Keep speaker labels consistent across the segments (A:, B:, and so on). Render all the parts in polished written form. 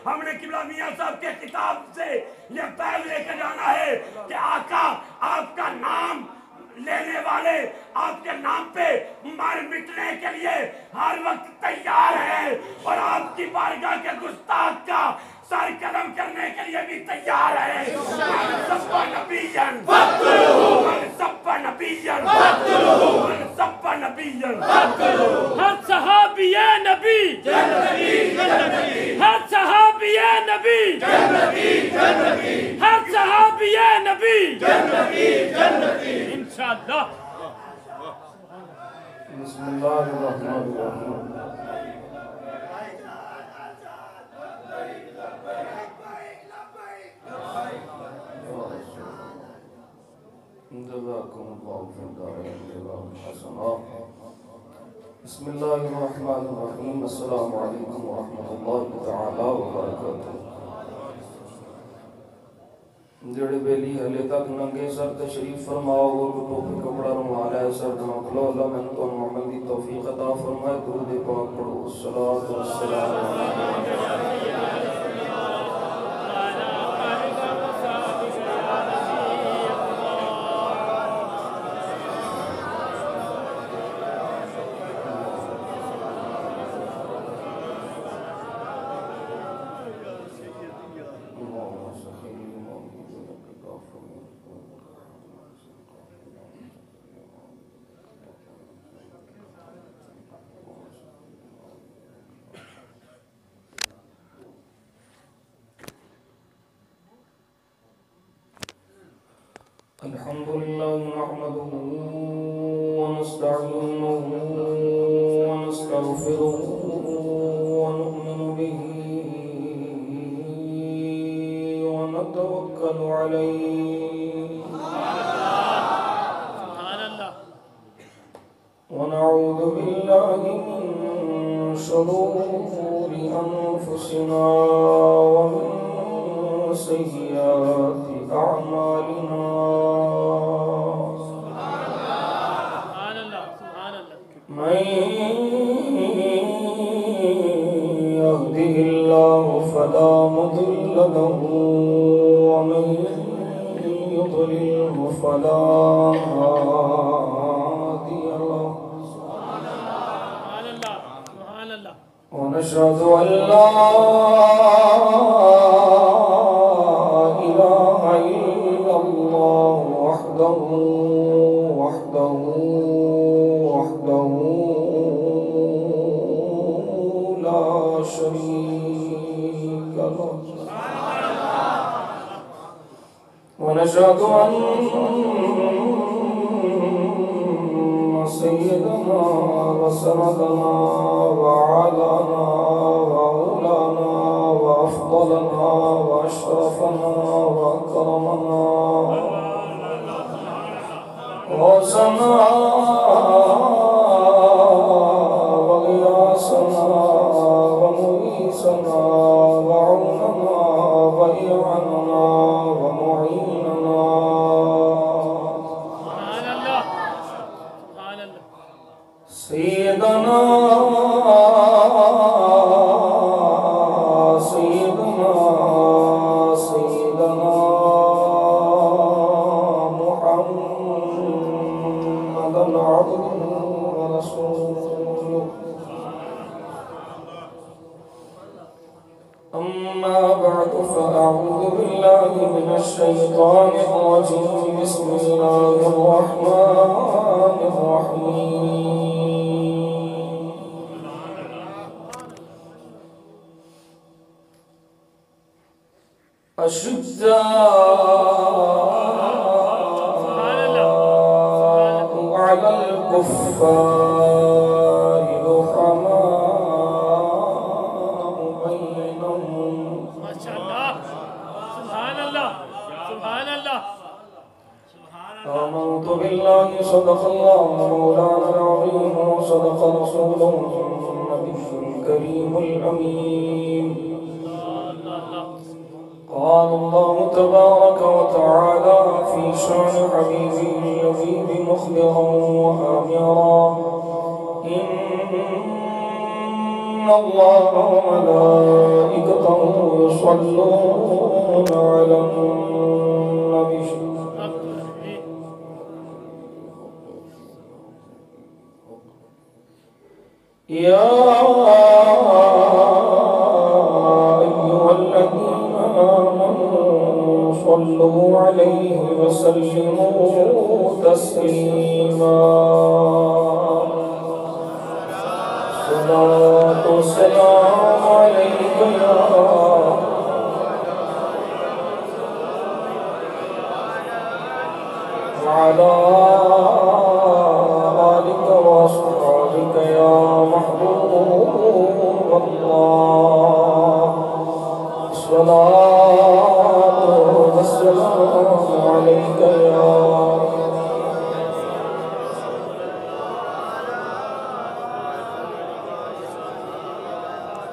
A: ہم نے قبلہ میاں صاحب کے کتاب سے یہ پہل لے کے جانا ہے کہ آقا آپ کا نام لینے والے آپ کے نام پہ مر مٹنے کے لیے ہر وقت تیار ہیں اور آپ کی بارگاہ کے گستاخ کا سر قلم کرنے کے لیے بھی تیار ہے. من سب نبیًا فاقتلوہ، من سب نبیًا فاقتلوہ، من سب نبیًا فاقتلوہ. ہر صحابی نبی جنتی جنتی، ہر صحابی نبی جنتی جنتی، ہر صحابی نبی جنتی جنتی انشاءاللہ.
B: بسم اللہ الرحمن الرحیم. جزاکم اللہ فی الدارین جزاکم حسنا. بسم اللہ الرحمن الرحیم. السلام علیکم ورحمۃ اللہ تعالی وبرکاتہ. جڑے بیلی ہلے تک ننگے سر تشریف فرماؤ اور ٹوپی کپڑا رومال ہے سر ڈھانپ لو. اللہ میں تو عمل کی توفیق عطا فرمائے. درود پاک پڑھو. الصلاۃ والسلام علیہ الحمد لله نحمده ونستعينه ونستغفره ونؤمن به ونتوكل عليه ونعوذ بالله من شرور أنفسنا ومن سيئات أعمالنا. من يهده الله فلا مضل له ومن يضلله فلا هادي له. ونشهد أن لا إله إلا الله وحده لا شريك له. ونشهد أن سيدنا وسندنا وعلانا وأولانا وأفضلنا وأشرفنا وأكرمنا وغوثنا وغياثنا ومغيثنا وعوننا وإعاننا ومعيننا سيدنا محمدا عبده ورسوله. أما بعد فأعوذ بالله من الشيطان الرجيم. بسم الله الرحمن الرحيم. أشداء على الكفار رحماء بينهم
C: ما شاء الله سبحان الله سبحان الله
B: آمنت بالله صدق الله مولانا العظيم وصدق رسوله النبي الكريم الأمين قال الله تبارك وتعالى في شأن حبيبه الذي مخبرا وآمرا إن الله وملائكته يصلون على النبي يا أيها الذين آمنوا صلوا عليه وسلموا تسليما صلاة والسلام عليك يا وعلى آلك وأصحابك يا محبوب الله الصلاة والسلام عليك يا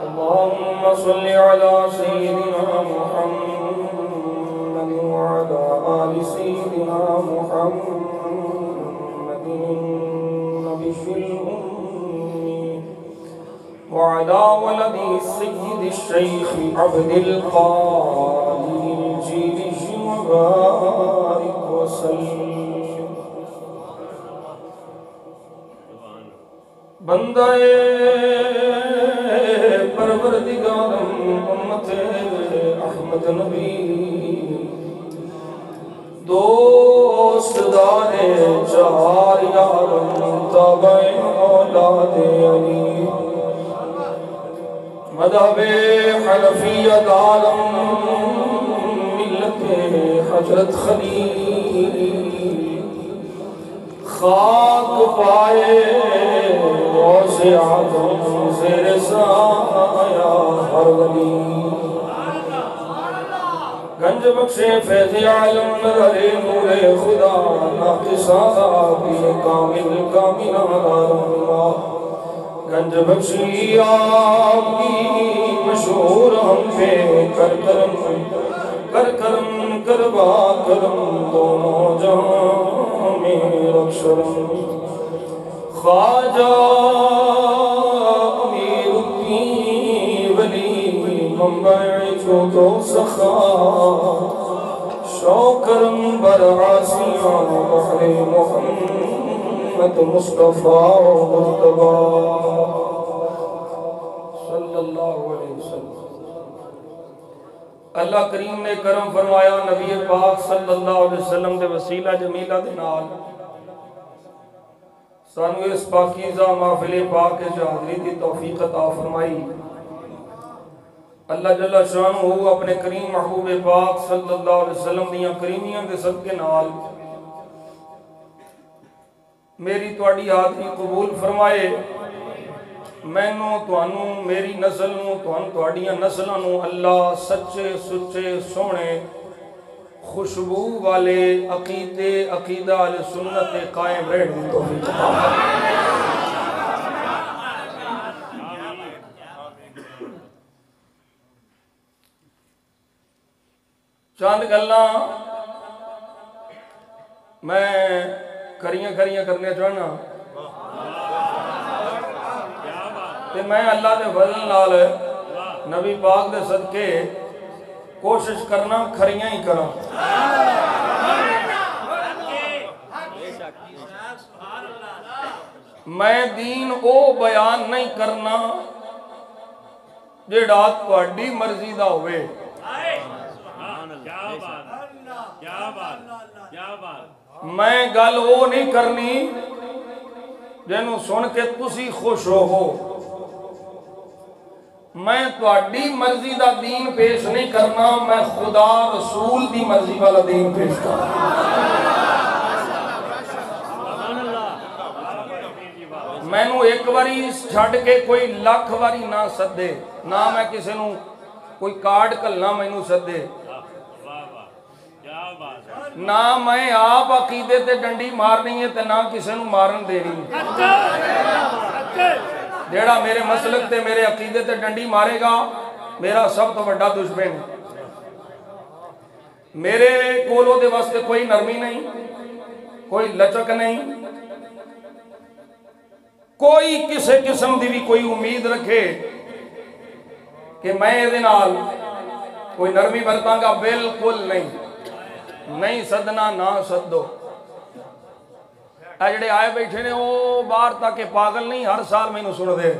B: اللهم صل على سيدنا محمد وعلى آل سيدنا محمد النبي الأمي وعلى ولد السيد الشيخ عبد القادر الجيلي وبارك وسلم بندہ پروردگارم امت احمد نبی دوست دار چار یارم تابع اولاد علی مذہب حنفیت عالم ملت حضرت خلیل خاک پائے غوث اعظم زیر سایہ ہر ولی گنج بخش فیض عالم نظر نور خدا ناقصہ بھی کامل کامل رہنما گنج بخشی آپ کی مشہور ہم پہ کر کرم کر کرم کروا کرم دونوں جہاں میں رکشرم خواجہ امیر الدین ولی منبع جود و سخا شوکرم برعاسیان بحر محمد مصطفیٰ و مصطفیٰ صلی اللہ علیہ وسلم اللہ کریم نے کرم فرمایا نبی پاک صلی اللہ علیہ وسلم دے وسیلہ جمیلہ دے نال سانو اس پاکیزہ محفل پاک کے حاضری دی توفیق عطا فرمائی اللہ جل شانہ اپنے کریم محبوب پاک صلی اللہ علیہ وسلم دیاں کریمیاں دے صدقے نال میری تواڈی حاضری قبول فرمائے مینوں تانوں میری نسل نوں تواڈیاں نسلاں نوں اللہ سچے سچے سونے خوشبو والے عقیدے عقیدہ علیہ سنت قائم رہنے دی توفیق عطا چاند گلاں میں کریاں کرنے چاہنا تے میں اللہ دے فضل نال نبی پاک دے صدقے کوشش کرنا کھریاں ہی کرا میں دین او بیان نہیں کرنا جیڑا تہاڈی مرضی دا ہوئے میں گل وہ نہیں کرنی جنوں سن کے تسی خوش ہو میں تواڈی مرضی دا دین پیش نہیں کرنا، میں خدا رسول دی مرضی والا دین پیش کرنا۔ میں نو ایک واری چھڑ کے کوئی لاکھ واری نہ سدے، نہ میں کسی نو کوئی کارڈ کلنا میں نو سدے، نہ میں آپ عقیدے تے ڈنڈی مارنی ہے تے نہ کسی نو مارن دینی ہے۔ جیڑا میرے مسلک تے میرے عقیدے تے ڈنڈی مارے گا میرا سب تو بڑا دشمن ہے۔ میرے کولو دے واسطے کوئی نرمی نہیں، کوئی لچک نہیں، کوئی کسی قسم دی بھی کوئی امید رکھے کہ میں یہ نال کوئی نرمی برتاں گا، بالکل نہیں، نہیں سدنا نہ سدو۔ جڑے آئے بیٹھے نے وہ باہر تک کہ پاگل نہیں، ہر سال میں انہوں سن دے۔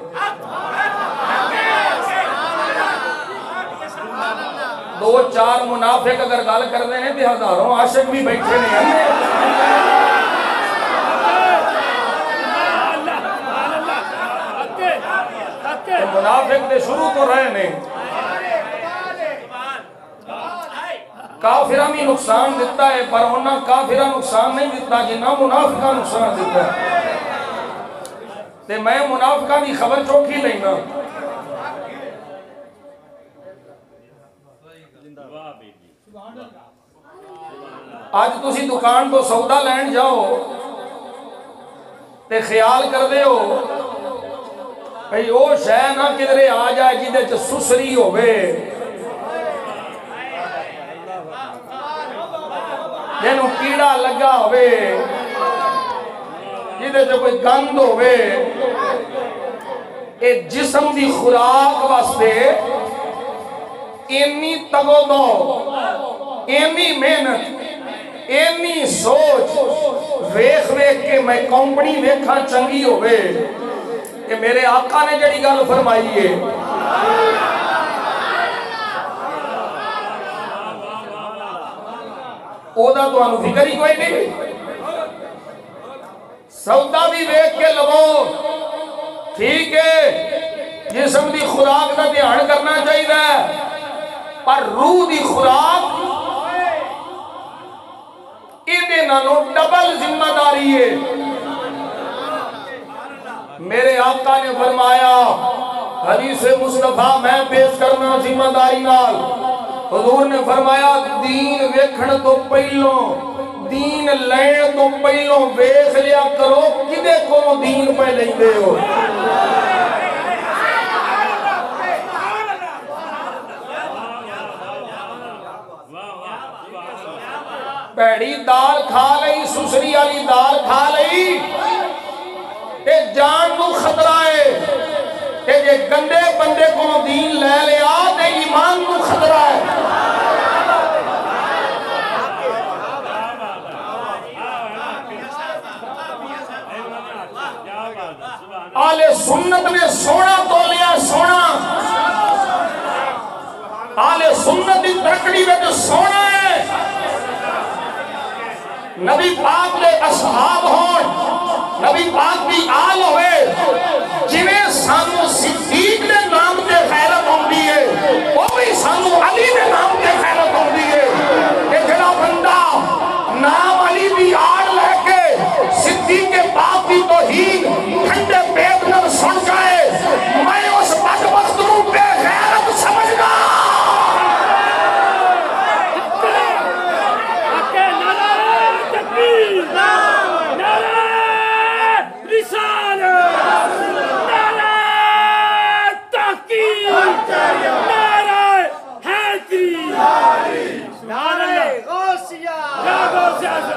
B: دو چار منافق اگر گال کر دے ہیں تو ہزاروں عاشق بھی بیٹھے نہیں ہیں۔ منافق دے شروع تو رہے نے، کافرہ بھی نقصان دیتا ہے پر انہاں کافرہ نقصان نہیں دیتا جنہاں منافقہ نقصان دیتا ہے۔ تے میں منافقہ دی خبر چوکھی لینا۔ آج تسی دکان تو سودا لین جاؤ تے خیال کر دے ہو بھئی او شے نہ کدھرے آ جائے جدے چ سسری ہوئے، جنہوں کیڑا لگا ہوئے، جدے جو کوئی گند ہوئے۔ اے جسم دی خوراک واسطے اینی تگو دو، اینی محنت، اینی سوچ ویکھ ویکھ کے میں کمپنی ویکھاں چنگی ہوئے کہ میرے آقا نے جڑی گل فرمائی ہے اوہ دا تو انہوں فکر ہی کوئی نہیں۔ سودا بھی ویکھ کے لگو، ٹھیک ہے جسم دی خوراک دا دھیان کرنا چاہیے پر روح دی خوراک ایدے نالوں ڈبل ذمہ داری ہے۔ میرے آقا نے فرمایا حدیث مصطفیٰ میں پیش کرنا ذمہ داری نال، حضور نے فرمایا دین ویکھن تو پہلوں، دین لین تو پہلوں ویکھ لیا کرو کدے کو دین پہ لیں دے ہو۔ پیڑی دال کھا لئی، سسری والی دال کھا لئی، تے جان نو خطرہ ہے، تے جے گندے بندے کو دین لے لیا تے ایمان نو خطرہ ہے۔ آل سنت نے سونا تو لیا، سونا آل سنت دی ترکڑی میں جو سونا ہے، نبی پاک دے اصحاب ہون، نبی پاک دی آل ہوئے، جنہیں سانو صدیق دے نام دے خیرت ہوندی ہے وہ بھی سانو علی دے نام دے خیرت ہوندی ہے کہ جڑا بندہ نام علی دی آڑ لے کے صدیق پاک دی توہین ٹھنڈے پیٹ نہ سن جائے، میں اس بدبخت نو بے غیرت سمجھ گا۔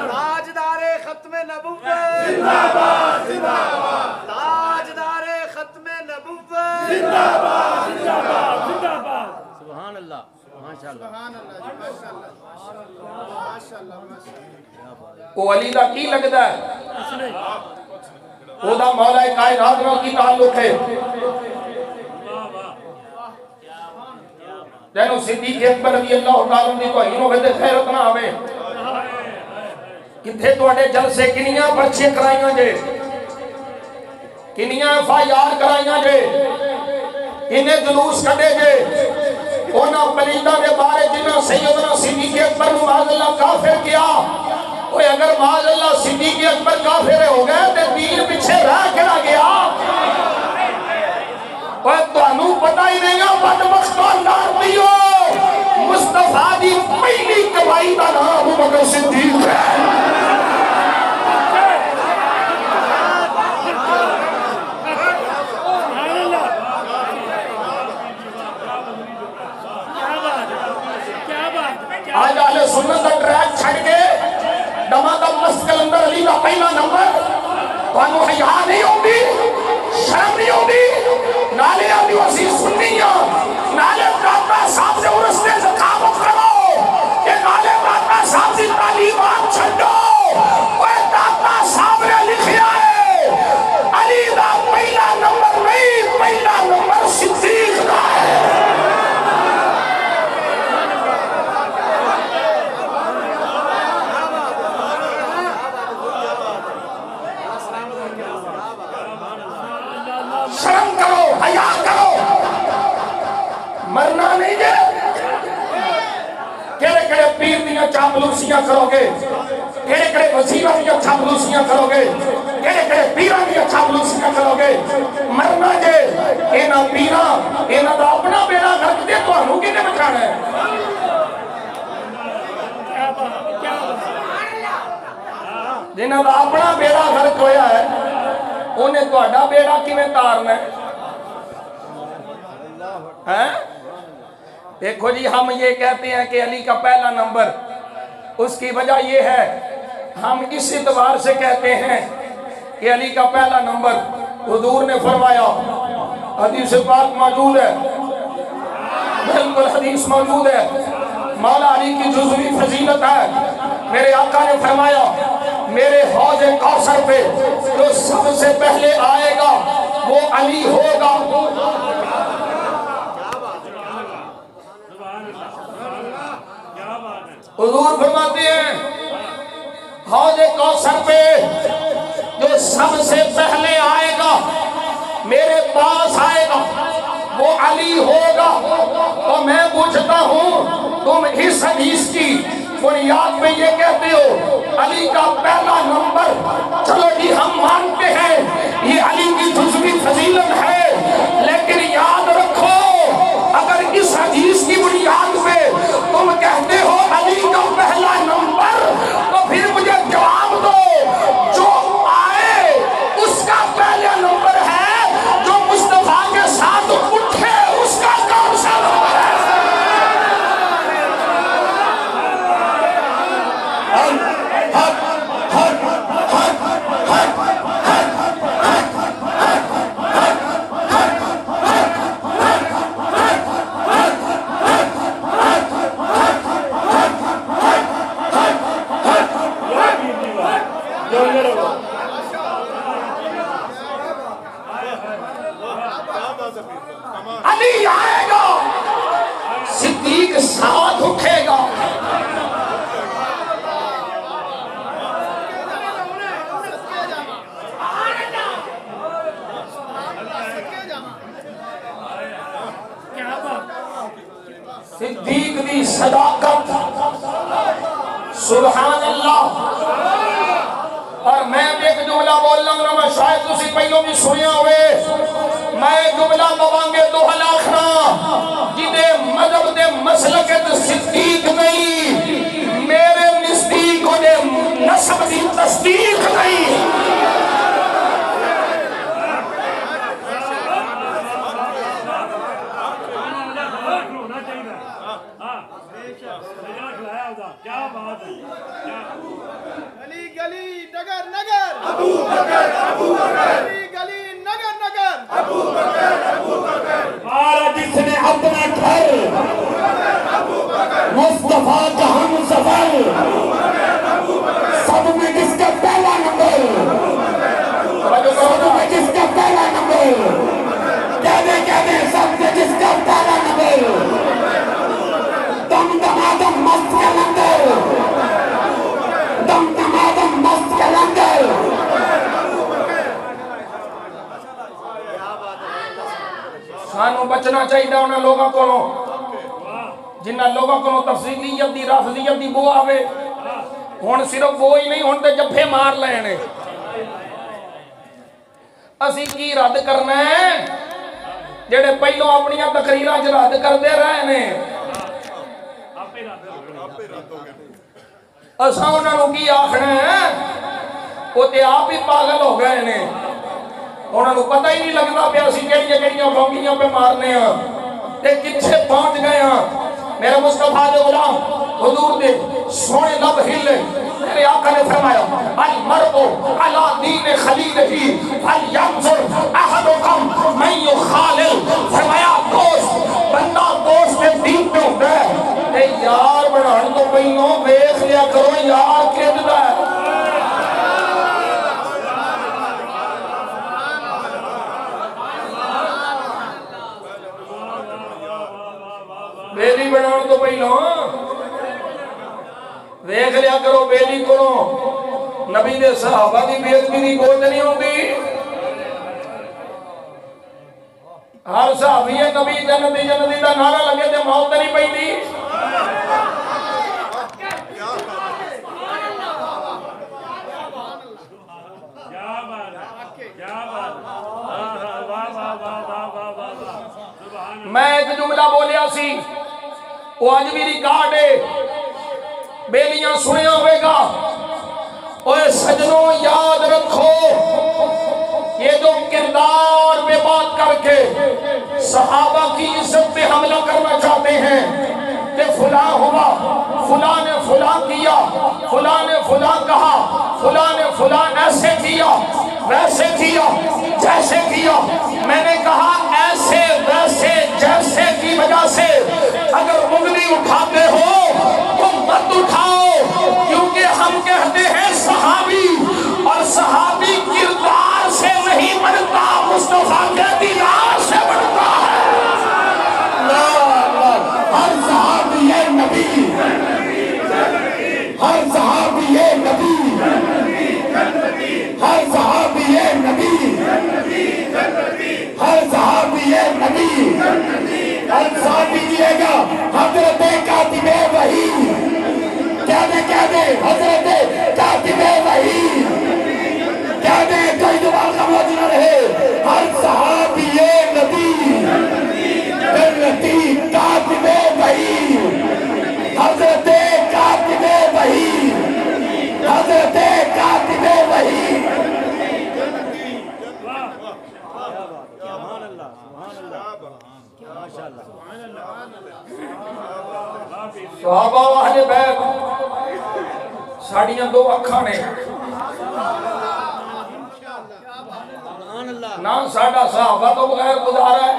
D: تاجدار ختم نبوت زندہ باد، زندہ باد، تاجدار ختم نبوت زندہ باد، زندہ باد، زندہ باد۔ سبحان اللہ، ماشاءاللہ، سبحان اللہ، ماشاءاللہ۔
B: وہ علی دا کی لگتا ہے؟ وہ دا مولا کائنات میں کی تعلق ہے؟ جنہوں صدیق اکبر رضی اللہ تعالیٰ دی توہین ہوئے تے خیرت نہ آوے، کتھے توڑے جلسے کنیاں پرچے کرائیاں جے، کنیاں FIR کرائیاں جے،
E: انہیں جلوس کٹے گے اونا پلیدہ کے بارے جنہاں سیدنا صدیق اکبر معاذ اللہ کافر کیا اوہ اگر معاذ اللہ صدیق اکبر کافر ہو گئے تو دین پیچھے رہ کھڑا گیا اوہ تو انہوں پتہ ہی نہیں گا بدبختوں لانتیوں مصطفیٰ دی پہلی کبائی دا نام ابو بکر صدیق ہے آج آلے سنت کا ٹریک چھڑ کے دماغ مسکل اندر علی کا پہلا نمبر تو انہوں حیاء نہیں ہوگی شرم نہیں ہوگی نالے آدھی وسیع سنیاں نالے پراتا صاحب سے ارسنے سے قابت کرو کہ نالے پراتا صاحب سے تعلیمات چھڑو وہ داتا صاحب نے لکھیا ہے علی دا پہلا نمبر نہیں پہلا نمبر صدیق کا ہے شرم کرو حیاء کرو مرنا نہیں گے کہڑے کہڑے پیر دیا چاپلوسیاں کرو گے کہڑے کہڑے وزیرہ دیا چاپلوسیاں کرو گے کہڑے کہڑے پیرہ دیا چاپلوسیاں کرو گے مرنا جے اینا پیرہ اینا دا اپنا بیڑا گھر دے تو ہنو کی نے بچانا ہے جنہاں دا اپنا بیڑا گھر کویا ہے انہیں تو اڈا بیڑا کی میں تارنا ہے دیکھو جی ہم یہ کہتے ہیں کہ علی کا پہلا نمبر اس کی وجہ یہ ہے ہم اس اعتبار سے کہتے ہیں کہ علی کا پہلا نمبر حضور نے فرمایا حدیث پاک موجود ہے بالکل حدیث موجود ہے مولا علی کی جزوی فضیلت ہے میرے آقا نے فرمایا میرے حوض کوثر پہ جو سب سے پہلے آئے گا وہ علی ہوگا حضور فرماتے ہیں حوض کوثر پہ جو سب سے پہلے آئے گا میرے پاس آئے گا وہ علی ہوگا تو میں پوچھتا ہوں تم اس حدیث کی بنیاد میں یہ کہتے ہو علی کا پہلا نمبر چلو جی ہم مانتے ہیں یہ علی کی جزوی فضیلت ہے لیکن یاد رکھو اگر اس حدیث کی بنیاد پہ تم کہتے ہو علی کا پہلا نمبر تو پھر مجھے جواب دو جو آئے اس کا پہلا نمبر ہے جو مصطفیٰ کے ساتھ اٹھے اس کا کون سا نمبر ہے علی آئے گا صدیق ساتھ اٹھے گا صدیق دی صداقت سبحان اللہ اور میں ایک جملہ بول رہا ہوں میں شاید تسی پہلوں بھی سنیا ہوئے میں جملہ بوانگے دو ہلاکنا جنہیں مذہب دے مسلکت صدیق نہیں میرے نزدیک انہیں نسب دی تصدیق نہیں
C: کیا بات ہے
D: گلی گلی نگر نگر ابو بکر ابو بکر گلی گلی نگر نگر ابو بکر ابو بکر
A: ہمارا جس نے اپنا گھر مصطفیٰ کا ہم سفر سب میں جس کا پہلا نمبر سب میں جس کا پہلا نمبر کہنے سب میں جس کا پہلا نمبر دم دمادم مست کلندر دم دمادم مست کلندر
E: سانو بچا چاہیے انہاں لوگوں کو جنہ لوگوں کو تفصیلیت دی رفضیت دی بو آوے ہن صرف وہ ہی نہیں ہن تے جفے مار لینے اسی کی رد کرنا ہے جڑے پہلو اپنی تقریراں چ رد کردے رہے نے اساں انہاں نوں کی آکھنا ہے وہ تے آپ ہی پاگل ہو گئے نے انہاں نوں پتہ ہی نہیں لگدا پیا اسی کیڑیاں لونگیاں پہ مارنے ہاں تے کتھے پہنچ گئے ہاں میرے مصطفیٰ دے غلام حضور دے سونے لب ہلے میرے آقا نے فرمایا المرء علی دین خلیلہ فلینظر احدکم من یخالل فرمایا دوست بندہ دوست کے دین پہ ہوتا ہے اے یار بنان تو پہلوں ویکھ لیا کرو یار کیدا ہے بیلی بناؤ تو پہلو دیکھ لیا کرو بیلی کرو نبی دے صحابہ دی بےعزتی دی کوئی نہیں ہوندی ہر صحابی نبی جنتی دا نعرہ لگے تے موت نہیں پیندی میں ایک جملہ بولیا سی وہ آج بھی ریکارڈ ہے بیلیاں سنے ہوئے گا اوہ سجنوں یاد رکھو یہ جو کردار پہ بات کر کے صحابہ کی عزت پہ حملہ کرنا چاہتے ہیں کہ فلاں ہوا فلاں نے فلاں کیا فلاں نے فلاں کہا فلاں نے فلاں ایسے کیا ویسے کیا جیسے کیا میں نے کہا ایسے ویسے جیسے کی وجہ سے اگر انگلی اٹھاتے ہو تو مت اٹھاؤ کیونکہ ہم کہتے ہیں صحابی اور صحابی کردار سے نہیں بنتا مصطفیٰ کے دیدار سے بنتا ہے ہر صحابی ہے نبی ہر صحابی ہے نبی ہر صحابی ہے نبی ہر صحابی ہے نبی ہر صحابی دیے گا حضرت کاتب وحی کیا دے حضرت کاتب وحی کیا دے کوئی دوبار کا موجود نہ رہے ہر صحابی ہے نبی جنتی کاتب وحی حضرت کاتب وحی حضرت کاتب وحی صحابہ و اہل بیت ساڑیاں دو اکھاں نے نہ ساڑا صحابہ تو بغیر گزارا ہے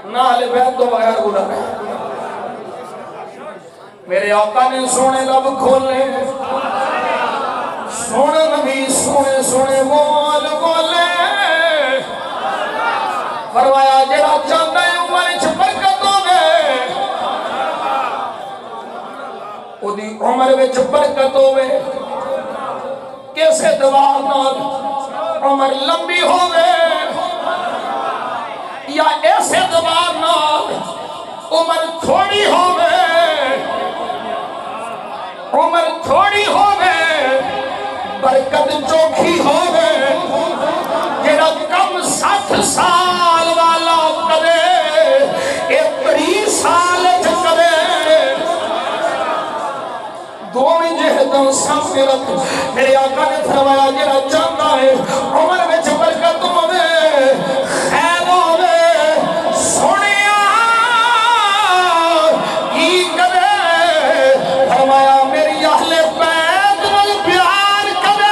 E: نہ اہل بیت تو بغیر گزارا ہے میرے آقا نے سونے لب کھولے سونے نبی سونے سونے بول بولے فرمایا جڑا چاہتا ہے عمر وچ برکت ہوے اودی عمر وچ برکت ہوے کیسے دوار نال عمر لمبی ہوے یا ایسے دوار نال عمر تھوڑی ہوے عمر تھوڑی ہوے برکت چوکھی ہوے جڑا کم 60 سال والا کرے اے 30 سال کرے دوویں جہداں سامنے رکھ میرے آقا نے فرمایا جڑا چاہتا ہے عمر وچ برکت ہوے خیر ہوے سونیا کی کرے فرمایا میری اہل بیت نال پیار کرے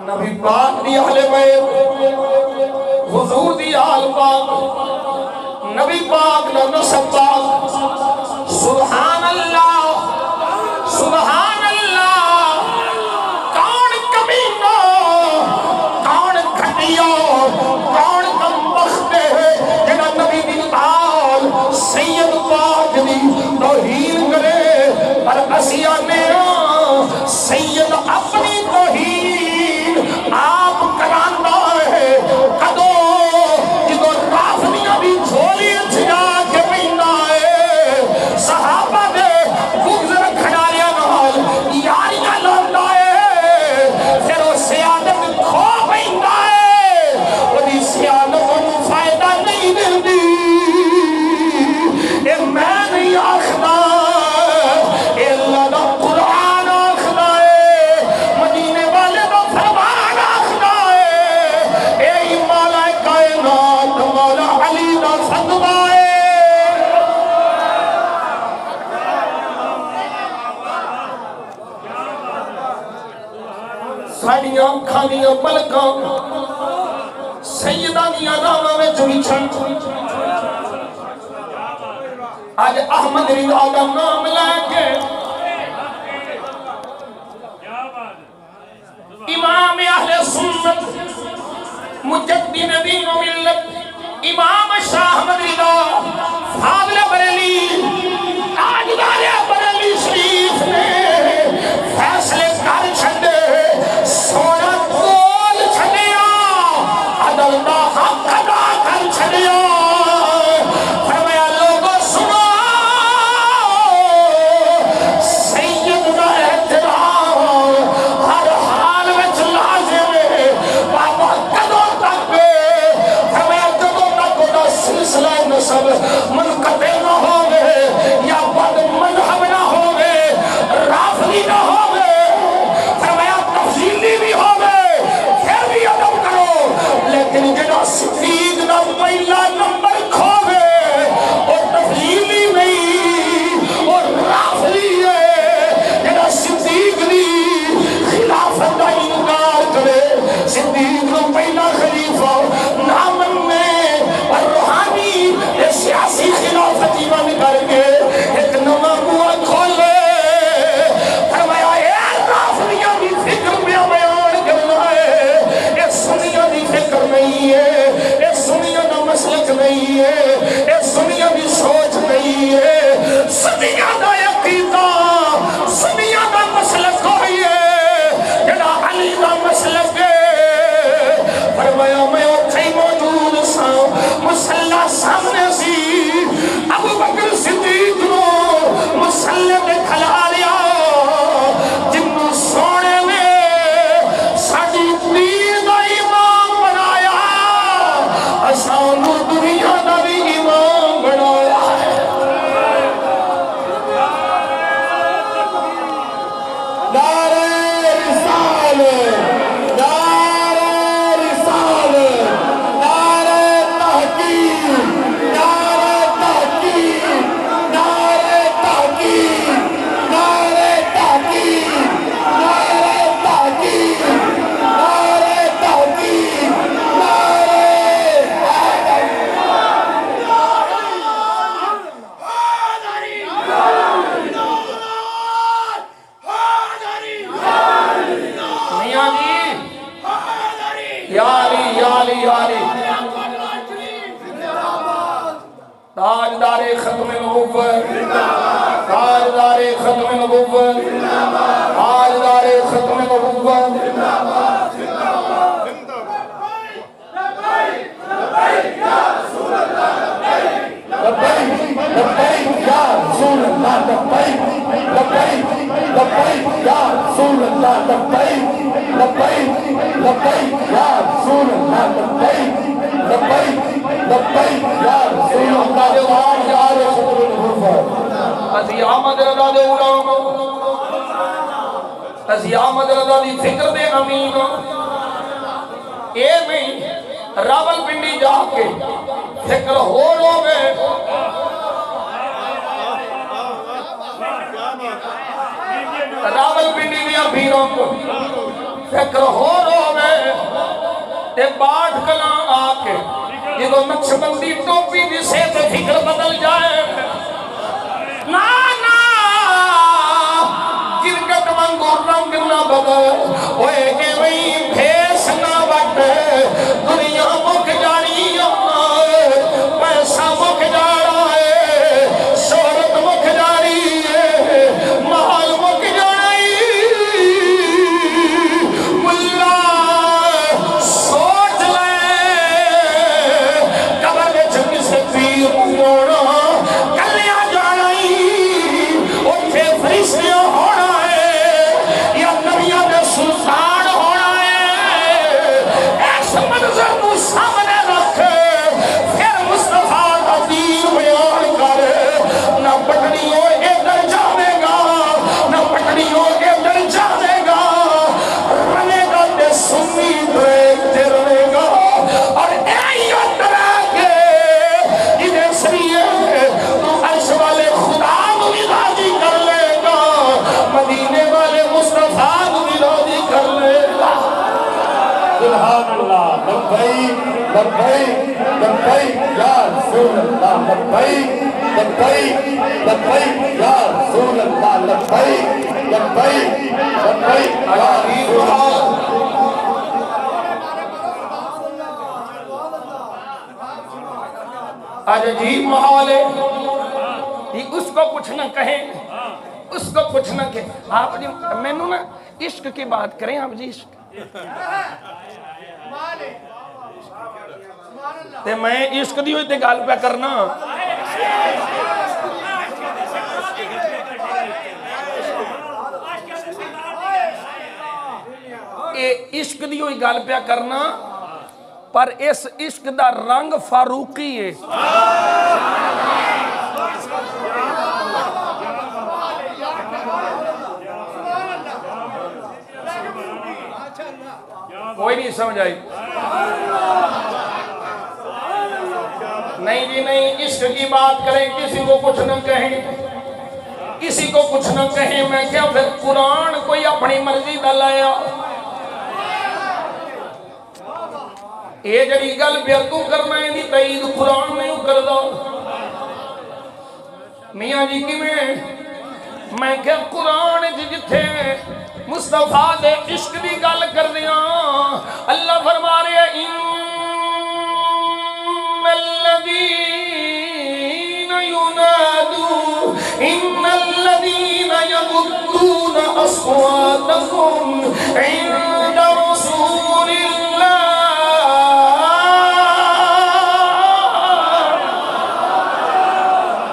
E: نبی پاک دی اہل بیت حضور دی آل پاک نبی پاک دا نسب پاک سبحان اللہ سبحان اللہ کون کمینہ کون گھٹیا کون کم بخت ہے جنہا نبی دی آل سید پاک دی توہین کرے پر اسیہ میرا سید اپنی توہین کا سیدہ دیا نامہ میں چویچھن آج احمد رضا کا نام لے کے امام اہل سنت مجدد دین و ملت امام شاہ احمد رضا فاضل بریلی تاجدار بریلی شریف نے فیصلے کر چھڑے سونا کول چھڑیا عدل دا حق ادا کر چھڑیا فرمایا لوگوں سنو سید دا احترام ہر حال وچ لازم ہے بابا کدوں تک فرمایا جدوں تک دا سلسلہ نسب منقطع نہ ہوگے یا بد مذہب نہ ہوگے رافضی نہ ہوگے فرمایا تفصیلی بھی ہوگے پھر بھی ادب کرو لیکن جنہا صدیق نہ پہلا نمبر کھوگے اور تفصیلی نہیں اور رافضی ہے جنہا صدیق نہیں خلافت کا انکار کرے صدیق نہ پہلا خلیفہ نہ مننے اور روحانی سیاسی خلافت ایمان کر کے ایک نواں بوا کھولے فرمایا اے رافضیاں دی فکر میں بیان کرنا ہے اے سنیاں دی فکر نہیں ہے اے سنیاں دا مسلک نہیں ہے اے سنیاں دی سوچ نہیں ہے سنیاں دا عقیدہ سنیاں دا مسلک ہوئی ہے جڑا علی دا مسلک ہے فرمایا میں اتھے موجود سا مسلح سامنے سی ابو بکر صدیق نو مسلح میں کھلا لیا جنہوں سونے میں ساڑی دین دا امام بنایا اسانو دنیا دا بھی امام بنایا ہے
D: نعرہ رسالت نعرہ رسالت نعرہ تحقیق نعرہ تحقیق نعرہ تحقیق نعرہ تحقیق نعرہ تحقیق نعرہ تحقیق
E: میاں جی یا علی یا علی یا علی تاجدار ختم نبوت تاجدار ختم نبوت تاجدار ختم نبوت
D: لبیک لبیک یا رسول اللہ لبیک لبیک لبیک یا رسول اللہ لبیک لبیک لبیک یا رسول اللہ لبیک لبیک لبیک یا رسول اللہ تاجدار ختم نبوت
E: اسی احمد رضا دے غلام اسی احمد رضا دی فکر دے امین اے نہیں راول پنڈی جا کے فکر ہو لو گے راول پنڈی دیا پیروں کو فکر ہو لو گے تے باٹھ کنا آ کے یہ تو نقش بندی ٹوپی دی سے تے فکر بدل جائے نا نا کرکٹ منگو رنگ نہ بدل اوے کہ وہی بھیس نہ بٹ دنیا مک جانی پیسہ مک جانا ہے شہرت مک جانی ہے محل مک جانی ملا سوچ لے قبر میں چھنی سے پیر موڑا کلیاں جانی اٹھے فرشتیاں ہونا ہے یا نبیوں نے سلطان ہونا ہے ایسا منظر لبیک لبیک یا رسول اللہ لبیک لبیک لبیک یا رسول اللہ لبیک لبیک لبیک یا رسول اللہ آج عجیب ماحول ہے کہ اس کو کچھ نہ کہیں اس کو کچھ نہ کہیں آپ جی میں نے نا عشق کی بات کریں آپ جی عشق تے میں عشق دی ہوئی تے گال پہ کرنا اے عشق دی ہوئی گال پہ کرنا پر اس عشق دا رنگ فاروقی ہے کوئی نہیں سمجھ آئی نہیں جی نہیں عشق کی بات کریں کسی کو کچھ نہ کہیں کسی کو کچھ نہ کہیں میں کیا پھر قرآن کوئی اپنی مرضی دا لایا یہ جڑی گل پہ تو کرنا ہے دی تائید قرآن نہیں کر دو میاں جی کی میں کہ قرآن جتھے مصطفیٰ دے عشق دی گل کر دیا اللہ فرما رہے ہیں ان الذین یغضون اصواتهم عند رسول اللہ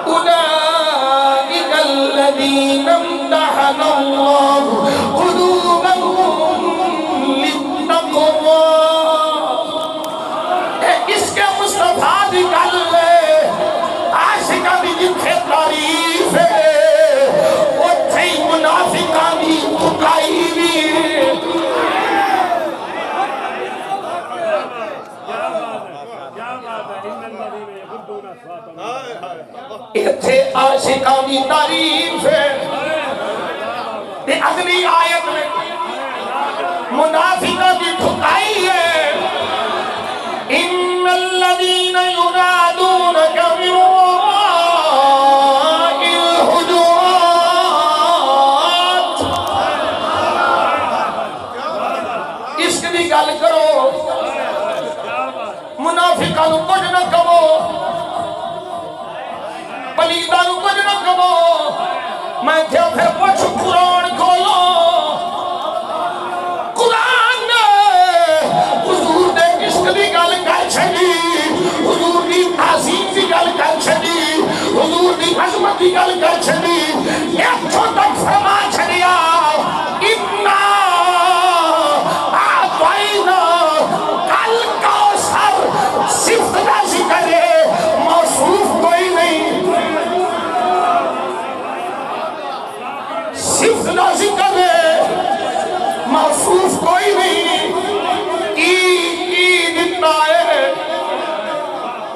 E: اولئک الذین امتحن اللہ عاشقان کی تعریف ہے اگلی آیت میں منافقوں کی ٹھکائی ہے ان الذین ینادونک من وراء الحجرات عشق کی گل کرو منافقوں کو کچھ نہ کہو پلیدانو کچھ نہ کہو میں کیا پھر پچھ قرآن کھولو قرآن نے حضور دے عشق دی گل کر چھڑی حضور دی تعظیم دی گل کر چھڑی حضور دی عظمت دی گل کر چھڑی ایتھوں تک فرما چھڑیا اتنا آتوائنا کل کوثر صفت دا ذکر ہے موصوف کوئی نہیں صفت دا ذکر ہے موصوف کوئی نہیں دتا ہے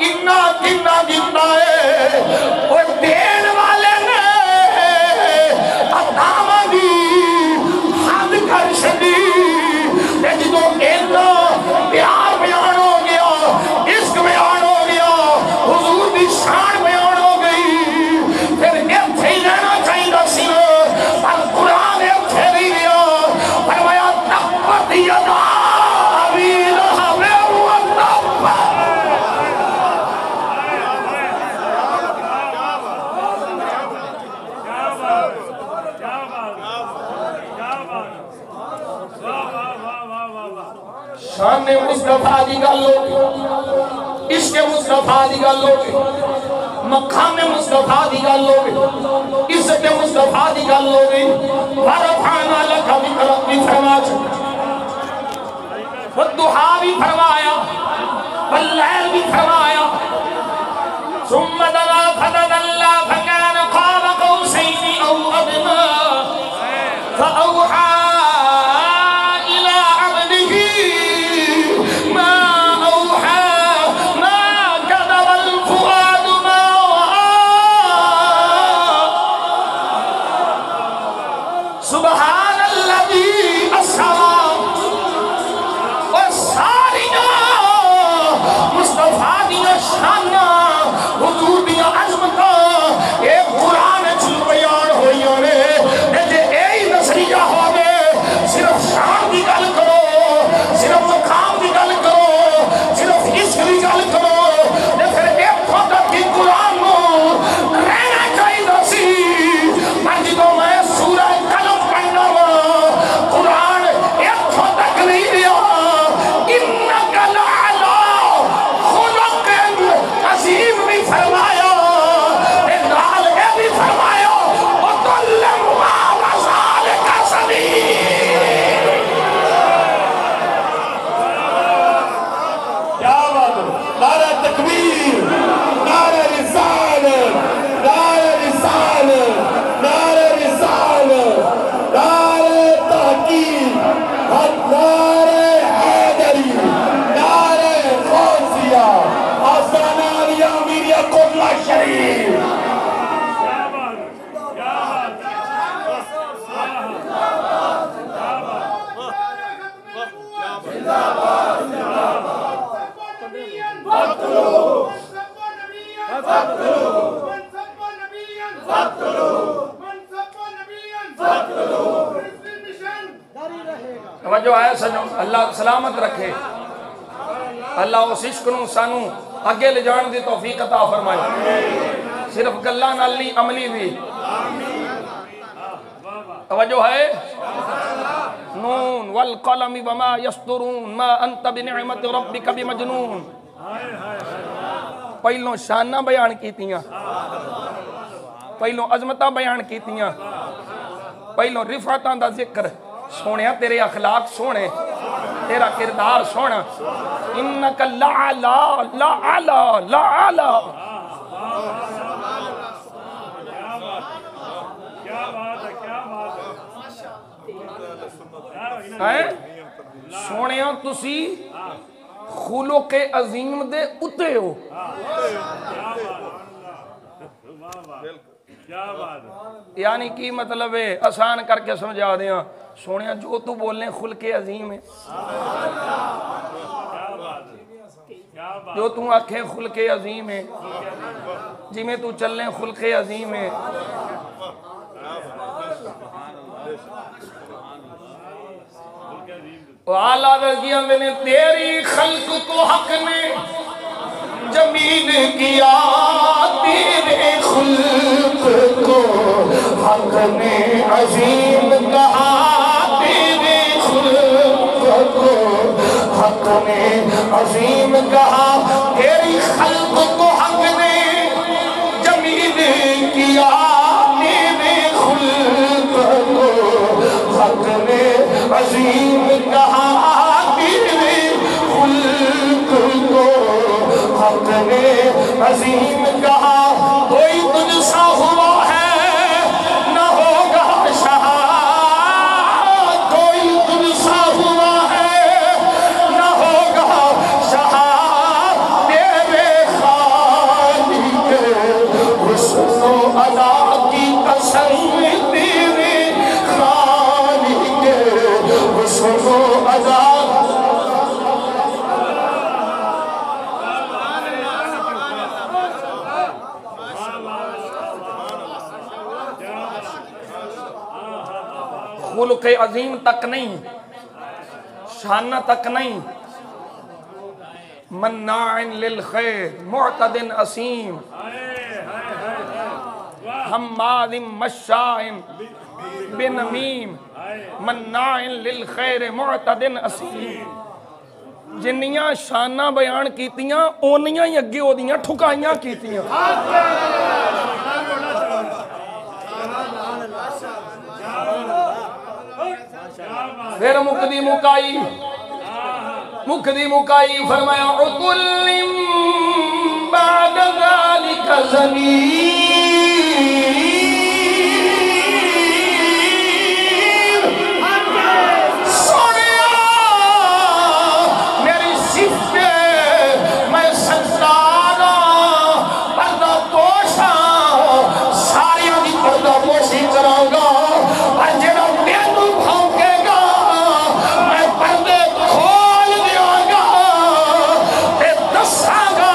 E: اتنا دتا ہے اور دین والے نے عطاواں دی حد کر چھڈی تے جدوں اینا پیار بیان ہو گیا عشق بیان ہو گیا حضور دی شان بیان ہو گئی پھر ایتھے ہی رہنا چاہیے سی پر قرآن ایتھے نہیں گیا فرمایا تبت یدا ابی لہب وتب شان مصطفیٰ دی گل ہو گئی عشق مصطفیٰ دی گل ہو گئی مقام مصطفیٰ دی گل ہو گئی عزت مصطفیٰ دی گل ہو گئی ورفعنا لک ذکرک بھی فرما والضحیٰ بھی فرمایا واللیل بھی فرمایا ثم دنا فتدلى فكان قاب قوسين او ادنى فاوحى الى عبده ما اوحى ما كذب الفؤاد ما وعى سبحان الذي اسرى والسارق نعرہ تکبیر، نعرہ رسالت، نعرہ رسالت، نعرہ رسالت، نعرہ تحقیق، نعرہ حیدری، نعرہ غوثیہ، آستانہ علیہ امیریہ قبلہ شریف۔
B: توجہ ہے سجنوں، اللہ سلامت رکھے، اللہ اس عشق نو سانو اگے لے جان دی توفیق عطا فرمائے، صرف گلاں نال نہیں عملی بھی۔ توجہ ہے، نون والقلم وما یسطرون ما انت بنعمت ربک بمجنون۔ پہلوں شانہ بیان کیتیاں، پہلوں عظمتاں بیان کیتیاں، پہلوں رفعتاں دا ذکر، سونیا تیرے اخلاق سونے، تیرا کردار سونا، انکا لعلا لعلا لعلا۔ سونیا تسی خلق عظیم دے اتے ہو۔ یعنی کی مطلب ہے، آسان کر کے سمجھا دیا، سونیا جو تو بولنے خلق عظیم ہے، جو تو آنکھیں خلق عظیم ہے، جی میں تو چلنے خلق عظیم ہے۔ اعلیٰ درجیاں میں نے تیری خلق کو حق نے جمیل کیا، تیرے خلق کو حق نے عظیم کہا، تیرے خلق کو حق نے عظیم کہا، تیری خلق کو حق نے جمیل کیا، تیرے خلق کو حق نے عظیم کہا، تیرے خلق کو حق نے عظیم کہا۔ کوئی تجھ سا ہوا ہے نہ ہوگا شاہ، کوئی تجھ سا ہوا ہے نہ ہوگا شاہ، تیرے خالق حسن و ادا کی قسم، تیرے خالق حسن و ادا۔ خلق عظیم تک نہیں، شانہ تک نہیں، مناع للخیر معتد اسیم، حماد مشاء بنمیم، مناع للخیر معتد اسیم۔ جنیاں شانہ بیان کیتیاں اونیاں ہی اگے ہو دیاں ٹھکائیاں کیتیاں۔ پھر مکدی مکائی فرمایا عطل بعد ذلك زمین، سونیا میری صفت میں سجدانا پردہ پوشا، ساریاں دی پردہ پوشی کراں گا، اور جڑا تینوں بھونکے گا میں پردے کھول دیاں گا، تے دساں گا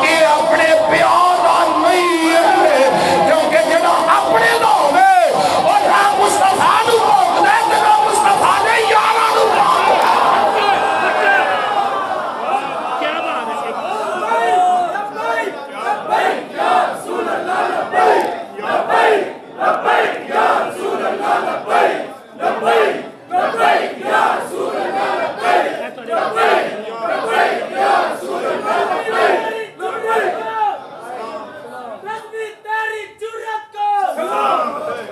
B: کہ اپنے پیارا نہیں ہے، کیونکہ جڑا اپنے دا ہوئے اور راہ مصطفیٰ نو بھونک دے تے راہ مصطفیٰ نے یاراں نو بھونک دے۔
C: کیا بات ہے؟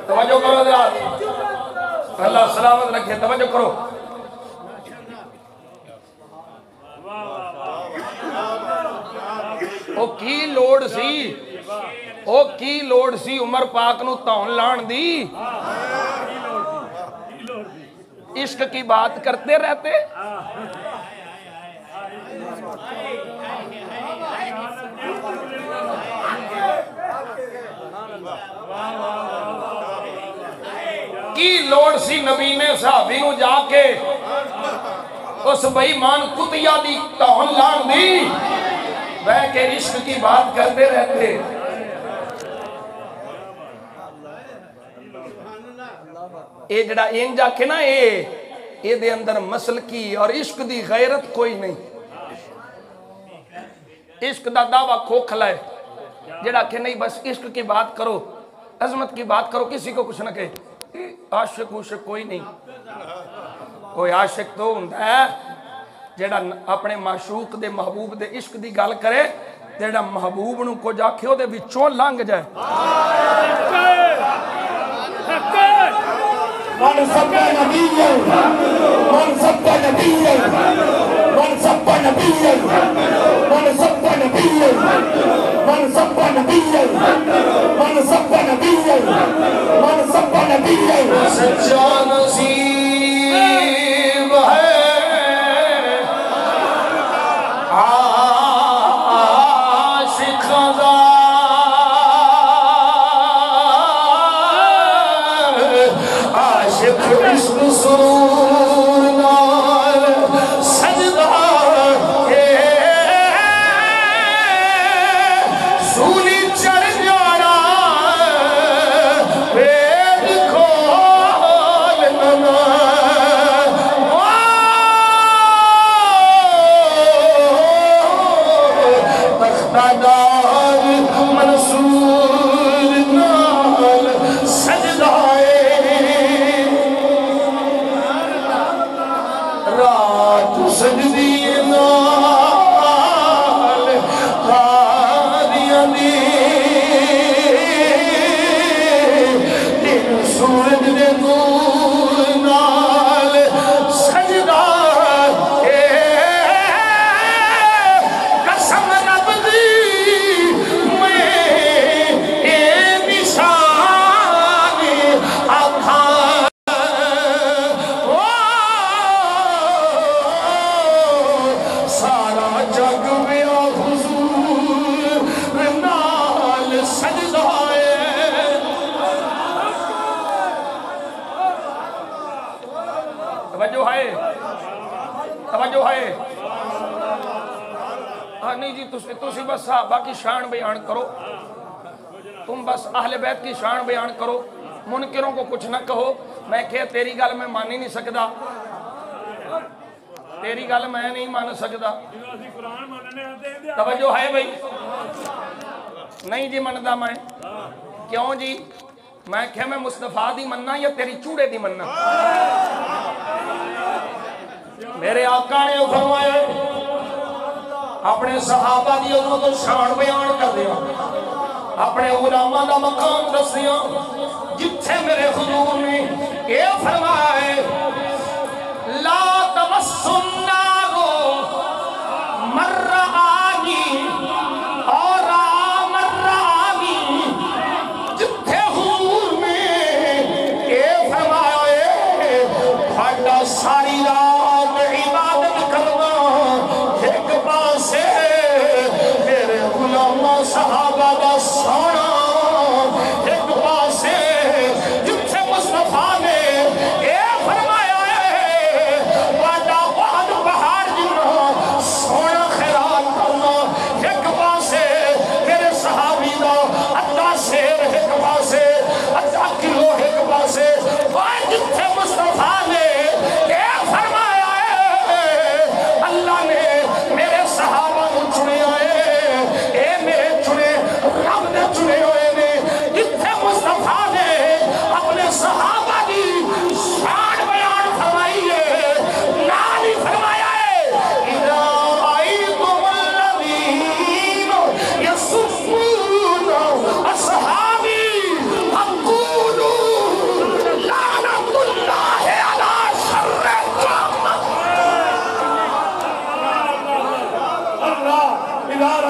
B: توجہ کرو حضرات، اللہ سلامت رکھے، توجہ کرو۔
E: او کی لوڑ سی او کی لوڑ سی عمر پاک نو تون لان دی عشق کی بات کرتے رہتے کی لوڑ سی نبی نے صحابی نو جا کے اس بھائی مان کتیا دی تون لان دی بہ کے عشق کی بات کرتے رہتے اے جڑا انجا کے نا اے دے اندر مسلکی اور عشق دی غیرت کوئی نہیں عشق دا دعویٰ کھوکھلا ہے جڑا کہ نہیں بس عشق کی بات کرو عظمت کی بات کرو کسی کو کچھ نہ کہے عاشق عاشق کوئی نہیں کوئی عاشق تو ہوتا ہے جڑا اپنے معشوق دے محبوب دے عشق دی گل کرے جڑا محبوب نو کو جا کے دے وچوں لنگ جائے
A: من سب نبی من سب نبی من سب نبی من سب نبی من سب نبی من سب نبی من سب نبی
E: سچا نصیب ہے عاشق خدا عاشق عشق سرور نال سجدہ سولی چڑھ جانا پیٹ کھول ننا تختہ دار منصور نال سجدہ رات سجدی نال قادیاں دی دن سورج دے نور نال سجدہ قسم رب دی میں اے نشان آکھاں سارا جگ بیا حضور نال سجدہ توجہ ہے نہیں جی تسی بس صحابہ کی شان بیان کرو تم بس اہل بیت کی شان بیان کرو منکروں کو کچھ نہ کہو میں کہ تیری گل میں مان ہی نہیں سکتا تیری گل میں نہیں مان سکتا توجہ ہے بھائی نہیں جی مندا میں کیوں جی میں کہ میں مصطفیٰ دی مننا یا تیری چوڑے دی مننا میرے آقا نے فرمایا اپنے صحابہ دی عظمت و شان بیان کر دیا اپنے علماء دا مقام دس دیا جتھے میرے حضور نے یہ فرمائے لا تمس النار مرآنی اور مرآنی جتھے حضور میں یہ فرمائے بھاڑا ساری رات عبادت کرنا ایک پاسے میرے علماء صحابہ دا سونا ایک پاسے جتھے مصطفیٰ نے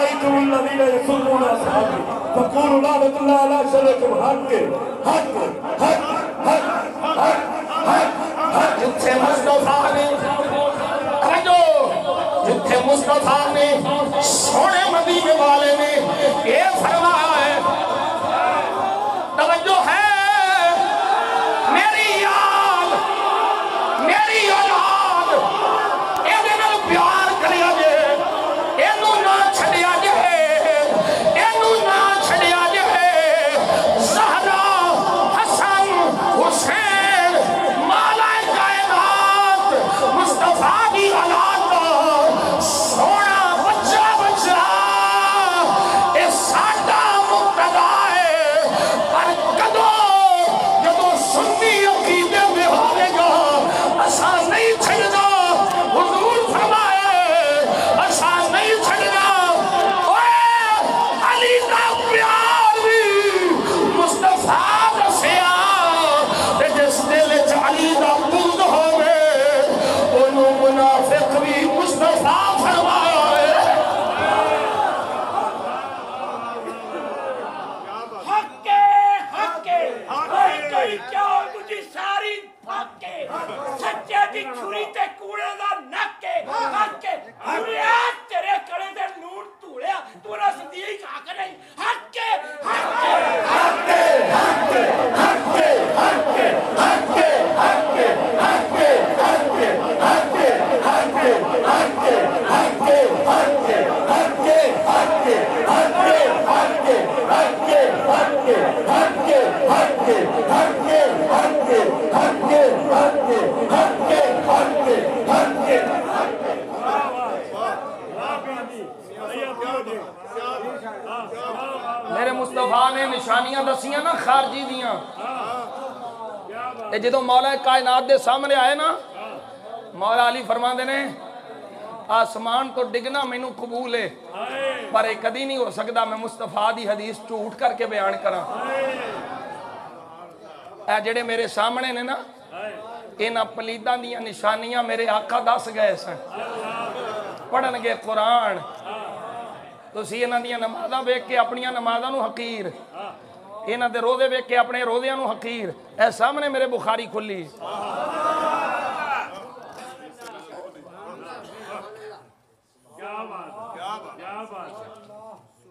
A: أرأيتم الذين يصلون أصحابي فقولوا لعنة الله على شركم حق
E: جتھے مصطفیٰ نے جتھے مصطفیٰ نے سونے مدینے والے نے یہ فرمایا ہے توجہ ہے میری یاد میری اولاد ایدے نال پیار کریا جے اینو نہ چھڑیا جے اینو نہ چھڑیا جے زہرا حسن حسین مولا کائنات مصطفیٰ کی اولاد سونا بچہ بچہ اے ساڈا مقتدا ہے پر کدو جدو سنی عقیدے میں ہوئے گا اسا نہیں چھڑنا حضور فرمائے اسا نہیں چھڑنا اوے علی دا پیار بھی مصطفیٰ دسیا تے جس دل وچ علی دا بغض ہوے اونوں منافق بھی مصطفیٰ فرمایا ہے
A: حق کیا مجھے ساری حق سچے دی چھری تے کوڑے دا نک حق تیرے کڑے دے نور دھوڑیا تو نہ صدیق حق نہیں حق
E: میرے مصطفیٰ نے نشانیاں دسیاں نا خارجی دیاں اے جدو مولا کائنات دے سامنے آئے نا مولا علی فرماندے نے آسمان تو ڈگنا مینوں قبول ہے پر ایک کدی نہیں ہو سکتا میں مصطفیٰ دی حدیث جھوٹ کر کے بیان کراں اے جڑے میرے سامنے نے نا انہاں پلیداں دیاں نشانیاں میرے آقا دس گئے سن پڑھن گے قرآن تو سی انہاں دیاں نمازاں ویکھ کے اپنیاں نمازاں نو حقیر انہاں دے روزے ویکھ کے اپنے روزیاں نو حقیر اے سامنے میرے بخاری کھلی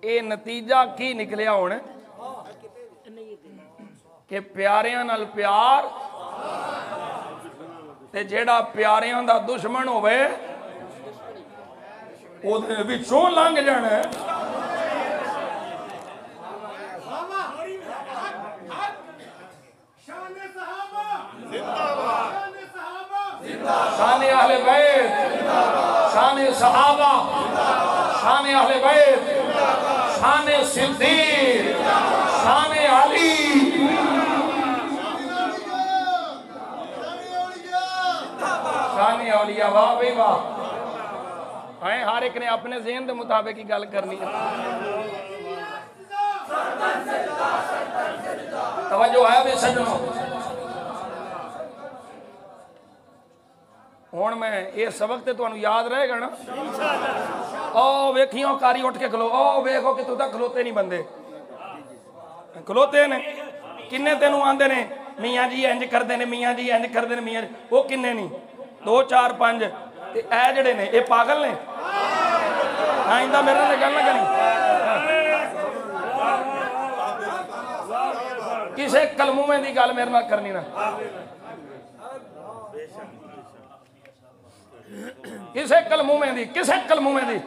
E: اے نتیجہ کی نکلیا ہونے کہ پیاریاں نال پیار تے جیڑا پیاریاں دا دشمن ہوئے او دے وچوں لنگ جانا ہے شان اہل بیت شان صحابہ شان اہل بیت شان صدیق شان علی شان اولیاء واہ بھئی واہ ہر ایک نے اپنے ذہن دے مطابق ہی گل کرنی ہے توجہ ہے بھی سجنوں ہون میں یہ سبق تے تو انہوں یاد رہے گا نا او ویکھیوں کاری اٹھ کے کھلو او ویکھو کہ تو تا کھلوتے نہیں بندے کھلوتے نے کنے تینوں آندے نے میاں جی انج کر دے نے میاں جی انج کر دے نے میاں جی وہ کنے نہیں 2 4 5 اے جڑے نے اے پاگل نے آئندہ میرے نے گل نہ کریں کسے کلموں میں دی گل میرے نہ کرنی نا کسے کلموں میں دی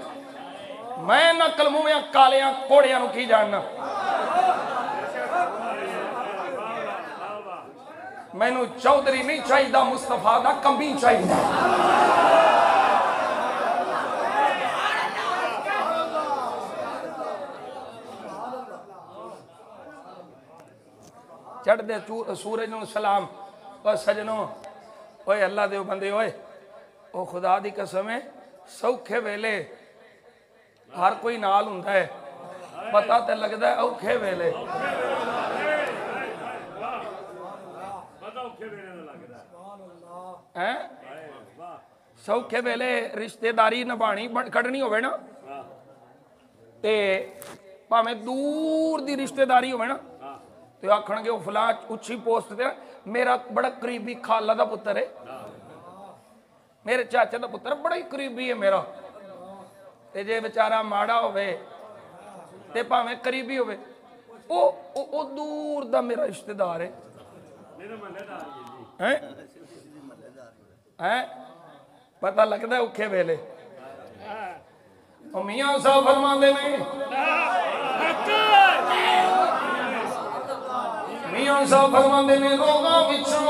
E: میں نہ کلموں میں کالیاں کوڑیاں نو کی جاننا میں نو چودھری نہیں چاہی دا مصطفیٰ دا کمبی چاہی دا چڑھ دے سورج نو سلام اوہ سجنوں اوہ اللہ دے بندے اوہ او خدا دی قسم ہے سوکھے ویلے ہر کوئی نال ہوندا ہے پتہ تے لگدا ہے اوکھے ویلے سوکھے ویلے رشتہ داری نبھانی کھڑنی ہوئے نا تے ਭਾਵੇਂ دور دی رشتہ داری ہوئے نا تو آکھن گے وہ فلاں اچھی پوسٹ تے میرا بڑا قریبی خالہ دا پتر ہے میرے چاچا دا پتر بڑا ہی قریبی ہے میرا تے جے بیچارہ ماڑا ہوئے تے پاویں قریبی ہوئے او دور دا میرا رشتہ دار ہے پتہ لگتا ہے اوکھے ویلے میاں صاحب فرماندے نے میاں صاحب فرماندے نے روگاں وچوں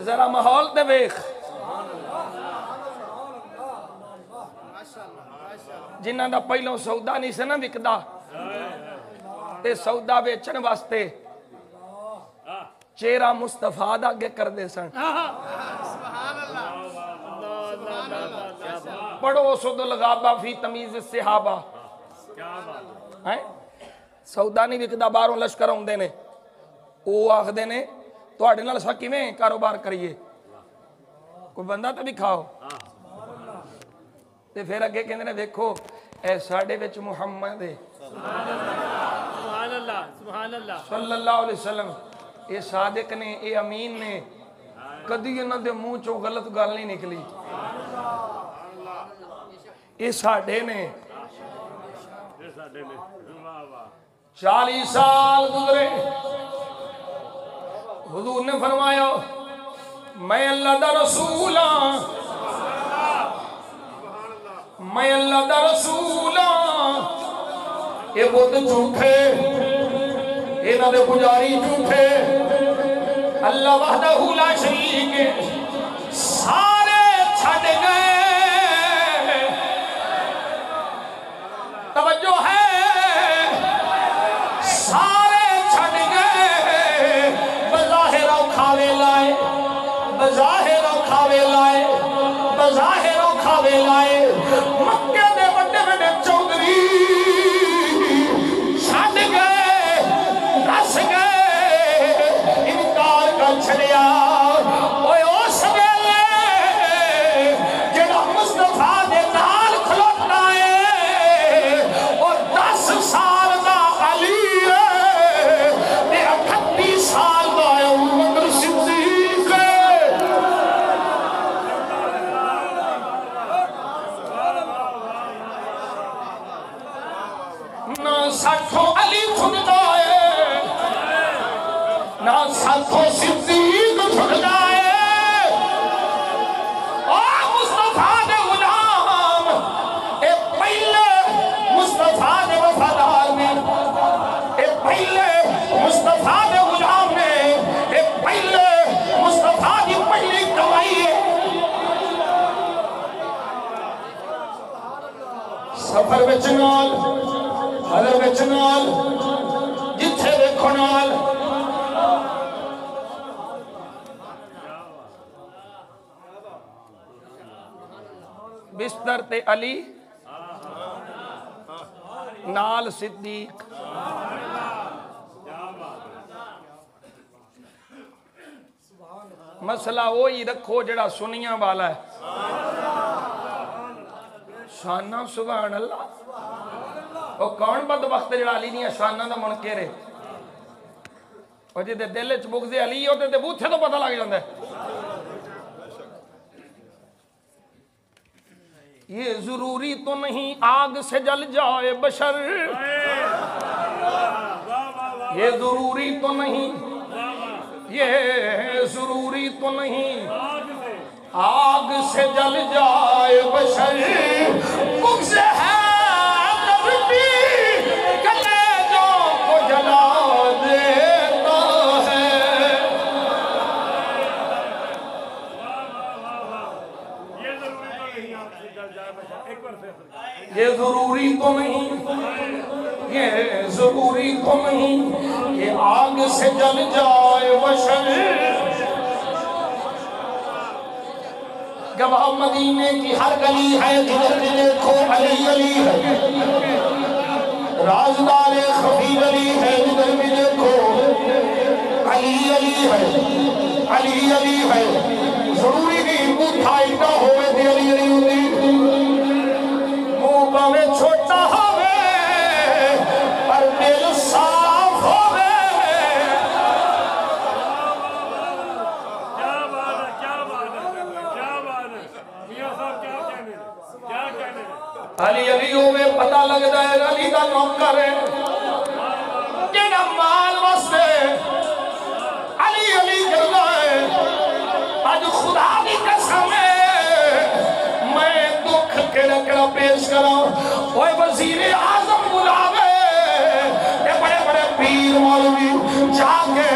E: ذرا ماحول تے ویکھ جنہاں دا پہلوں سودا نہیں سے نا وکدا تے سودا بیچن واسطے چہرہ مصطفیٰ دا اگے کر دے سن پڑھو سد الغابہ فی تمیز الصحابہ سودا نہیں وکدا باہروں لشکر آوندے نے او آکھدے نے تواڈے نال اساں کیویں کاروبار کریے کوئی بندہ تے دکھاؤ تے پھر اگے کہندے نے ویکھو اے ساڈے وچ محمد ہے
C: سبحان اللہ سبحان اللہ
E: صلی اللہ علیہ وسلم اے صادق نے اے امین نے کدی انہاں دے منہ چوں غلط گل نہیں نکلی اے ساڈے نے 40 سال گزرے حضور نے فرمایا میں اللہ دا رسول ہاں میں اللہ دا رسول ہاں یہ بت جھوٹے انہاں دے پجاری جھوٹے اللہ وحدہ لا شریک سارے چھڈ گئے توجہ ہے سارے چھڈ گئے بظاہر کھاوے لائے بظاہر کھاوے لائے بظاہر کھاوے لائے مکے دے بڑے بڑے چودھری چھڈ گئے دس گئے انکار کر چھڑیا اوے اس ویلے جڑا مصطفیٰ دے نال کھلوتا ہے اور 10 سال دا علی ہے تے 38 سال دا ابو بکر صدیق ہے نہ ساتھوں علی چھڑتا ہے نہ ساتھوں صدیق چھڑتا ہے اور مصطفیٰ دے غلام اے پہلے مصطفیٰ دے وفادار نے اے پہلے مصطفیٰ دے غلام نے اے پہلے مصطفیٰ دی پہلی کمائی ہے سفر وچ نال حضر وچ نال جتھے ویکھو نال بستر تے علی نال صدیق مسئلہ وہی رکھو جڑا سنیاں والا ہے شانہ سبحان اللہ وہ کون بدبخت جڑا علی دیاں شانہ دا منکر ہے اور جی دل چ بغض علی ہوتے تے بوتھے تو پتہ لگ جاتا ہے یہ ضروری تو نہیں آگ سے جل جائے بشر یہ ضروری تو نہیں یہ ضروری تو نہیں آگ سے جل جائے بشر بغض ہے دربی کلیجوں کو جلا دیتا ہے یہ ضروری تو نہیں یہ ضروری تو نہیں کہ آگ سے جل جائے بشر گواہ مدینے کی ہر گلی ہے جدھر بھی دیکھو علی علی ہے رازدار خفی علی ہے جدھر بھی دیکھو علی علی ہے علی علی ہے ضروری نہیں بوتھا اٹھا ہوئے تھے علی علی ہوتی موقع میں چھوٹا ہوئے پر دل صاف ہوئے علی علیوں میں پتہ لگتا ہے علی کا نوکر ہے جنہ مال واسطے علی علی کرنا ہے آج خدا کی قسم ہے میں دکھ کڑا پیش کرا اوے وزیر اعظم بلاوے یہ بڑے بڑے پیر مولوی جا کے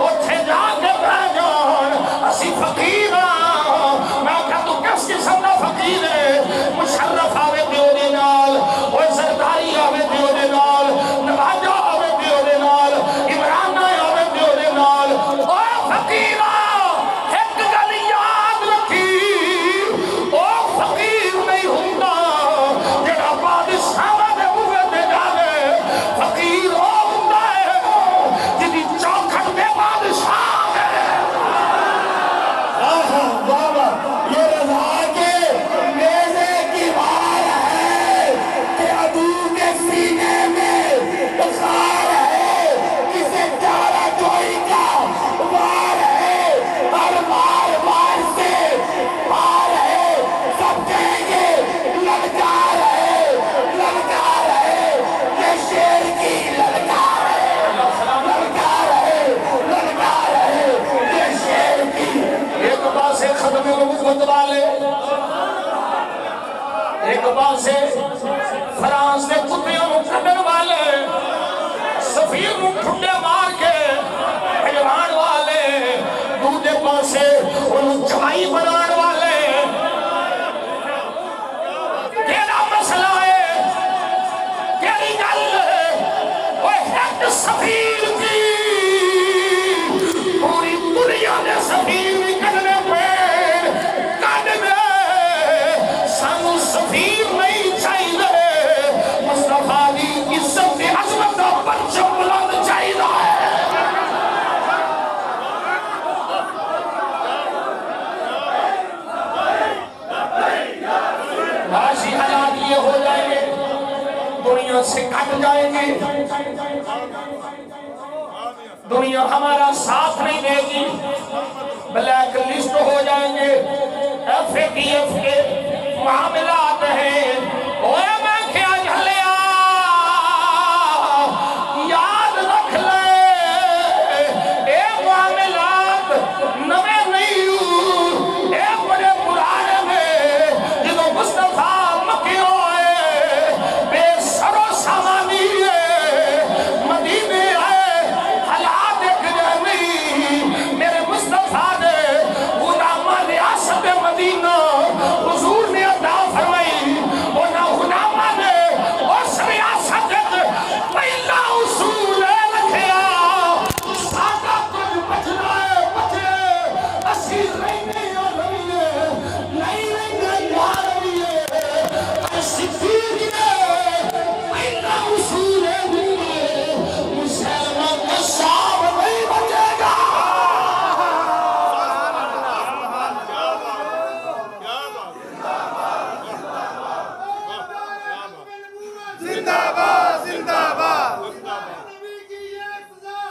E: اتھے جا کے بہ جان اسی فقیر میں کہا تو کس قسم کا فقیر ہے مشرف آوے دیو دے نال اوے سرداری آوے دیو دے نال نواجہ آوے دیو دے نال عمران آوے دیو دے نال اوے فقیرہ ایک گل یاد رکھی او فقیر نہیں ہوتا جڑا بادشاہ دے ہوئے دے جاوے فقیر او ہوتا ہے جدی چوکھٹ دے بادشاہ ہے
F: بابا یہ رضا کے میزے کی وار ہے کہ ابو کے سینے میں بخار ہے کسے چارہ جوئی کا وار ہے ہر بار بار سے پار ہے سب کہیں گے للکار ہے یہ شیر کی للکار ہے یہ شیر کی
E: ایک بات سے ختم نبوت والے ایک بات سے فرانس نے کتیوں کو کٹن والے سفیر کو ٹھنڈے مار کے پہلوان والے دوسرے پاس سے ان چائی بنان والے کیڑا مسئلہ ہے کیڑی گل ہے وہ ایک سفیر کی پوری دنیا نے سفیر نکلنے پہ کٹ دے سانو سفیر نہیں چاہیے مصطفیٰ دی عزت دی عظمت دا پرچم بلند چاہیے معاشی حالات یہ ہو جائیں گے دنیا سے کٹ جائیں گے دنیا ہمارا ساتھ نہیں دے گی بلیک لسٹ ہو جائیں گے FATF کے معاملات ہیں اوے میں کیا جھلیا یاد رکھ لے اے معاملات نوے نہیں اے بڑے پرانے میں جدو مصطفیٰ مکی ہوئے بے سر و سامانی ہے مدینے ہے حالات ایک جانی میرے مصطفیٰ نے غلامہ ریاست مدینہ حضور نے عطا فرمائی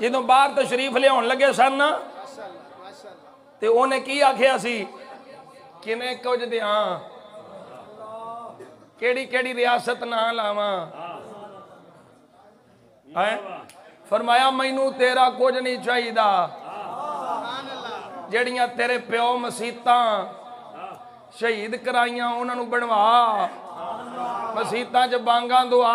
E: ਜਦੋਂ ਬਾਹਰ ਤਸ਼ਰੀਫ ਲਿਆਉਣ ਲੱਗੇ ਸਨ ਤੇ ਉਹਨੇ ਕੀ ਆਖਿਆ ਸੀ, ਕਿਨੇ ਕੁਝ ਦਿਆਂ, ਕਿਹੜੀ ਕਿਹੜੀ ਰਿਆਸਤ ਨਾ ਲਾਵਾਂ ਹੈ। ਫਰਮਾਇਆ ਮੈਨੂੰ ਤੇਰਾ ਕੁਝ ਨਹੀਂ ਚਾਹੀਦਾ, ਜਿਹੜੀਆਂ ਤੇਰੇ ਪਿਓ ਮਸੀਤਾਂ ਸ਼ਹੀਦ ਕਰਾਈਆਂ ਉਹਨਾਂ ਨੂੰ ਬਣਵਾ, ਮਸੀਤਾਂ 'ਚ ਬਾਂਗਾਂ ਦੁਆ,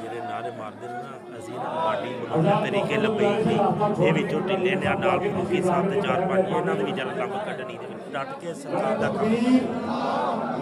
G: ਜਿਹੜੇ ਨਾਰੇ ਮਾਰਦੇ ਨੇ ਨਾ, ਅਸੀਂ ਇਹਨਾਂ ਨੂੰ ਬਾਡੀ ਬਣਾਉਣ ਦੇ ਤਰੀਕੇ ਲੱਭੇ ਸੀ, ਇਹ ਵਿੱਚੋਂ ਢਿੱਲੇ ਨੇ ਨਾਲ ਫਰੂਕੀ ਸਾਹਿਬ ਤੇ 4-5 ਇਹਨਾਂ ਦੇ ਵੀ ਜਲ ਕੰਮ ਕੱਢਣੀ ਦੇ ਵਿੱਚ ਡਟ ਕੇ ਸਰਕਾਰ ਦਾ ਕੰਮ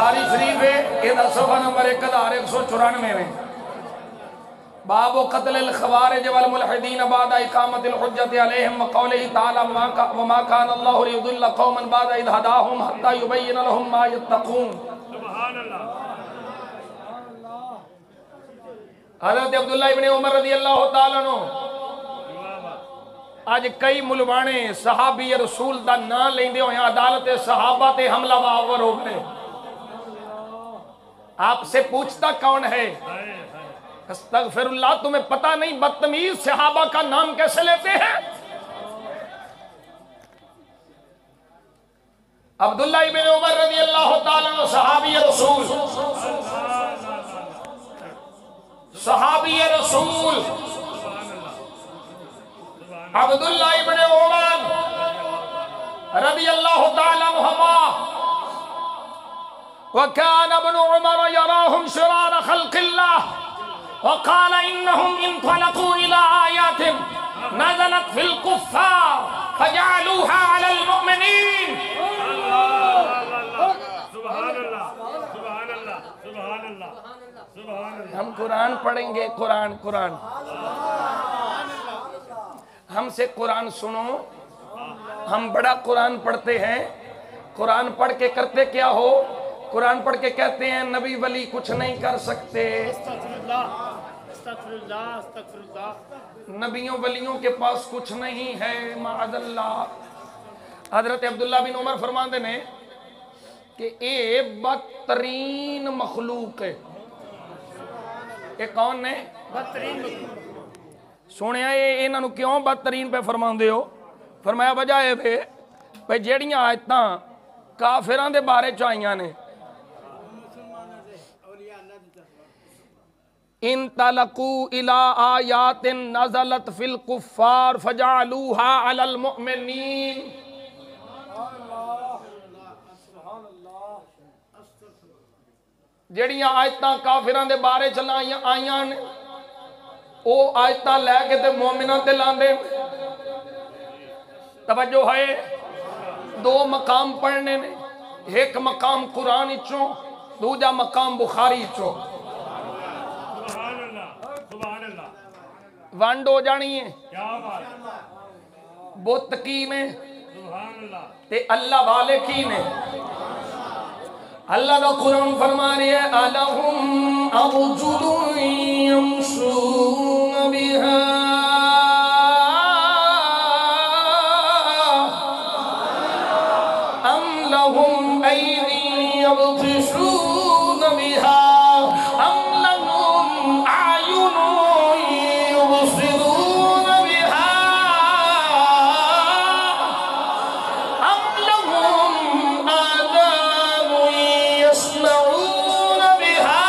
E: بخاری شریف ہے یہ صفحہ نمبر 1194 میں باب قتل الخوارج والملحدین بعد اقامت الحجت علیہم وقولہ تعالی وما کان اللہ لیضل قوما بعد اذ ہداہم حتی یبین لہم ما یتقون.
C: سبحان اللہ.
E: حضرت عبداللہ ابن عمر رضی اللہ تعالیٰ عنہ آج کئی ملوانے صحابی رسول دا نام لیندے ہوئے عدالت صحابہ تے حملہ باور ہو گئے. آپ سے پوچھتا کون ہے؟ استغفر اللہ تمہیں پتہ نہیں بدتمیز صحابہ کا نام کیسے لیتے ہیں؟ عبداللہ ابن عمر رضی اللہ تعالیٰ عنہ صحابی رسول عبداللہ ابن عمر رضی اللہ تعالیٰ عنہما وكان ابن عمر يراهم شرار خلق الله وقال إنهم انطلقوا إلى آيات نزلت في الكفار فجعلوها على المؤمنين.
C: سبحان اللہ سبحان اللہ سبحان اللہ سبحان اللہ.
E: ہم قرآن پڑھیں گے. قرآن ہم سے قرآن سنو. ہم بڑا قرآن پڑھتے ہیں. قرآن پڑھ کے کرتے کیا ہو؟ قرآن پڑھ کے کہتے ہیں نبی ولی کچھ نہیں کر سکتے. نبیوں ولیوں کے پاس کچھ نہیں ہے معاذ اللہ. حضرت عبداللہ بن عمر فرماندے نے کہ اے بدترین مخلوق ہے. اے کون نے؟ بدترین مخلوق. سونے اے انہاں نو کیوں بدترین پہ فرماندے ہو؟ فرمایا وجہ اے پہ جیڑیاں آیتاں کافران دے بارے چاہیاں نے انطلقوا الى آیات نزلت فی الکفار فجعلوها علی المؤمنین. جڑیاں آیتاں کافران دے بارے چلائیاں آئیاں نے او آیتاں لے کے تے مومنان تے لاندے. توجہ ہے دو مقام پڑھنے نے. ایک مقام قرآن چوں دوجا مقام بخاری چوں. ونڈ ہو جانی ہے. بت کی نے تے اللہ والے کی نے. اللہ کا قرآن فرما رہی ہے الہم ارجل یمشون بہا ام لہم ایدی یبطشون بہا ام لہم اعین یبصرون بہا ام لہم آذان یسمعون بہا.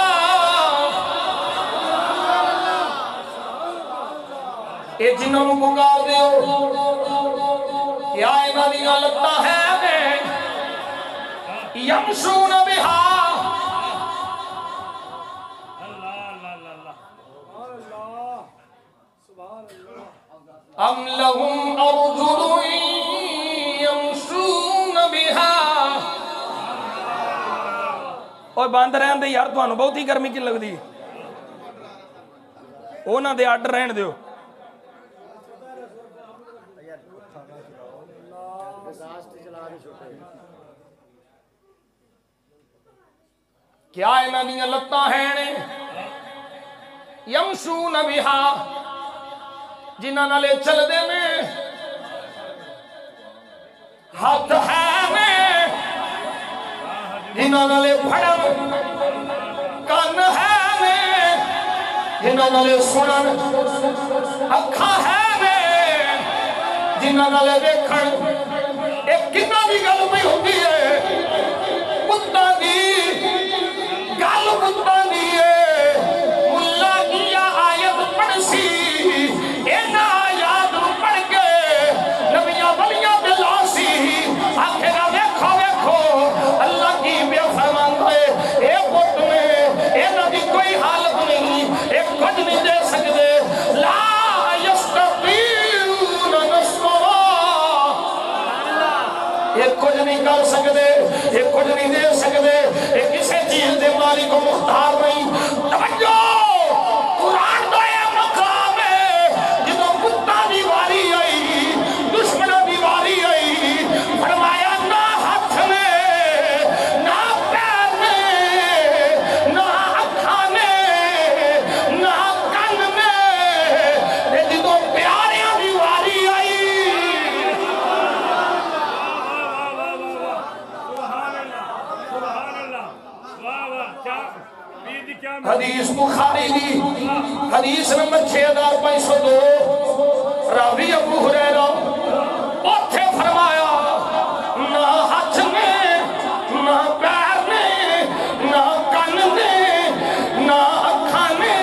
E: اے جنہوں کو پکار دے ہو کیا انہاں دی غلطہ ہے یمشون بہا. ام لہم ارجل یمشون بہا. اور باندھ رہن دے یار تمہیں بہت ہی گرمی کی لگ دی اونا دے آڈر رہن دیو. کیا انہاں دیاں لتاں ہیں یمشون بہا جنہاں نالے چل دے میں ہاتھ ہے میں جنہاں نالے پھڑن کان ہے میں جنہاں نالے سنن اکھاں ہے میں جنہاں نالے دیکھن ایک کتنا بھی گل بھی ہوتی ہے کتا دی گل کتا دی ہے ملا کیا آیت پڑھ سی اینا آیات پڑھ کے نبیاں ولیاں بلا سی آخرہ دیکھو دیکھو اللہ کی بے فرمان ہے اے بت میں اے نبی کوئی حالت نہیں اے کچھ نہیں دے سکتے لا یستطیعون نصرا. یہ کچھ نہیں کر سکتے یہ کچھ نہیں دے سکتے یہ کس والی کو مختار نہیں توجہ قرآن تو یہ مقام ہے جدوں کتا دی واری آئی دشمنوں دی واری آئی فرمایا نہ ہاتھ نے نہ پیر نے نہ اکھاں نے نہ کن نے جدوں پیاریاں دی واری آئی حدیث بخاری دی حدیث نمبر 6502 راوی ابو ہریرہ اوتھے فرمایا نہ ہاتھ نے نہ پیر نے نہ کن نے نہ اکھاں نے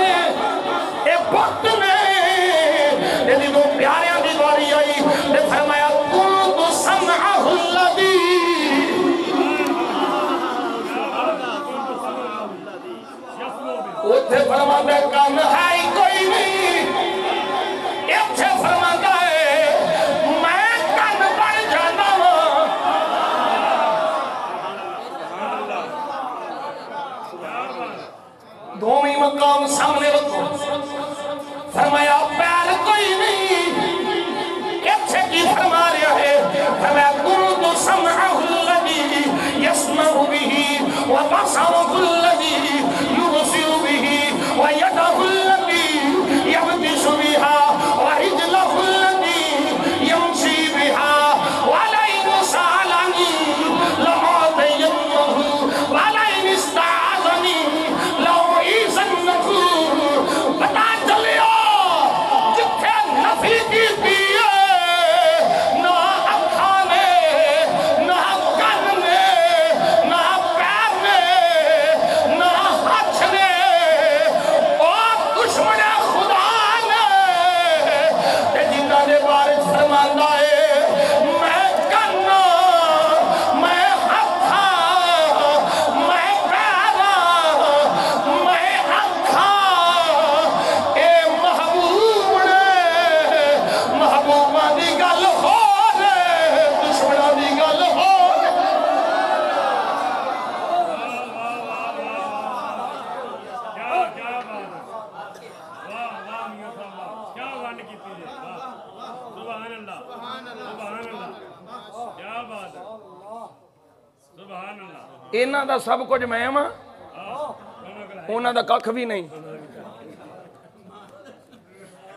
E: اے بت نے اے دو پیاریاں دی واری آئی تے فرمایا کنت سمعہ الذی اتھے فرماتا ہے کن ہے ہی کوئی نہیں اتھے فرماتا ہے میں کن بن جانا ہوں دومی مقام سامنے رکھو فرمایا پیر کوئی نہیں اتھے کی فرما رہا ہے فرمایا کنت سمعہ الذی یسمع به وبصرہ الذی یبصر به وَيَدَهُ الَّذِي يَبْتِشُ بِهَا وَرِجْلَهُ الَّذِي يَمْشِي بِهَا وَلَئِنْ سَأَلَنِي لَأُعْطِيَنَّهُ وَلَئِنْ اسْتَعَاذَنِي لَأُعِيذَنَّهُ پتہ چلیا جتھے نفی کی دیئے نہ اکھاں نے نہ کن نے نہ پیر نے نہ ہاتھ نے دشمن خدا نے تے جنہاں دے بارے فرماندا ہے میں کنا میں ہتھاں میں پیراں میں اکھاں اے محبوب نے محبوباں دی گل ہو دشمناں دی گل ہو انہاں دا سب کچھ میں ہاں انہاں دا ککھ بھی نہیں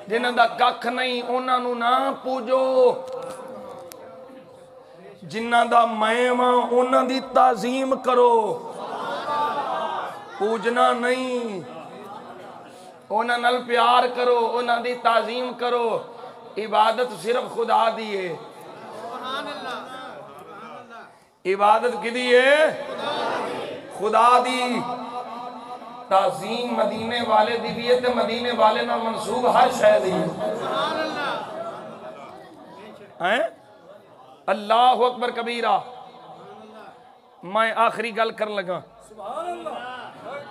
E: جنہاں دا ککھ نہیں انہاں نو نہ پوجو جنہاں دا میں ہاں انہاں دی تعظیم کرو پوجنا نہیں انہاں نال پیار کرو انہاں دی تعظیم کرو عبادت صرف خدا دی ہے عبادت کی دی ہے خدا دی تعظیم مدینے والے دی بھی ہے تے مدینے والے نہ منصوب ہر شے دی ہے اللہ اکبر کبیرہ میں آخری گل کر لگا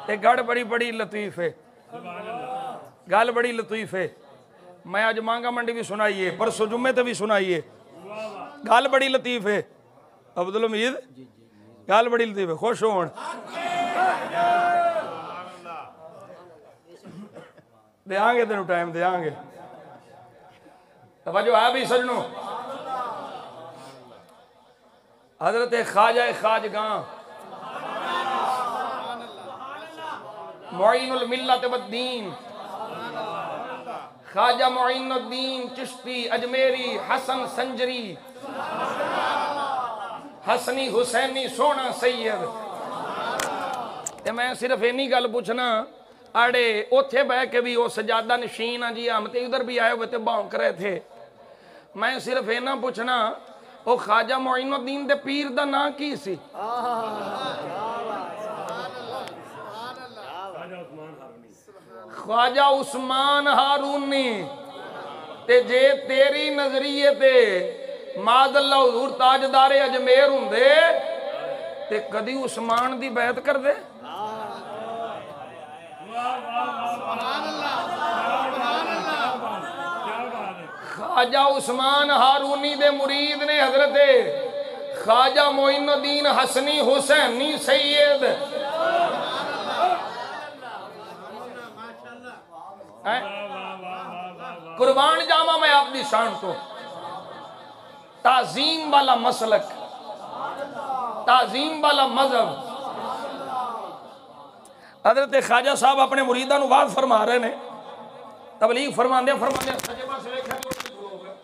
E: ایک گڑ بڑی بڑی لطیف ہے گل بڑی لطیف ہے میں آج مانگا منڈی بھی سنائیے پرسوں جمعے تے بھی سنائیے گل بڑی لطیف ہے عبدالحمید گل بڑی لطیف ہے خوش ہون دے آنگے تینوں ٹائم دے آنگے توجہ ہے بھی سجنوں حضرت خواجہ خواجگاں معین الملت والدین خواجہ معین الدین چشتی اجمیری حسن سنجری حسنی حسینی سونا سید تے میں صرف اینی گل پوچھنا آڑے اوتھے بہ کے بھی وہ سجادہ نشین جی ہم تے ادھر بھی آئے ہوئے تے بھونک رہے تھے میں صرف اینا پوچھنا وہ خواجہ معین الدین دے پیر دا نا کی سی خواجہ عثمان ہارونی تے جے تیری نظریے تے ماد اللہ حضور تاجدار اجمیر ہوں دے تے کدی عثمان دی بیعت کر دے خواجہ عثمان ہارونی دے مرید نے حضرت خواجہ معین الدین حسنی حسینی سید شان تو تعظیم والا مسلک، تعظیم والا مذہب. حضرت خواجہ صاحب اپنے مریداں نو واضح فرما رہے ہیں، تبلیغ فرماندے سجے پاسے ویکھیا تے اٹھ کے کھلو گئے.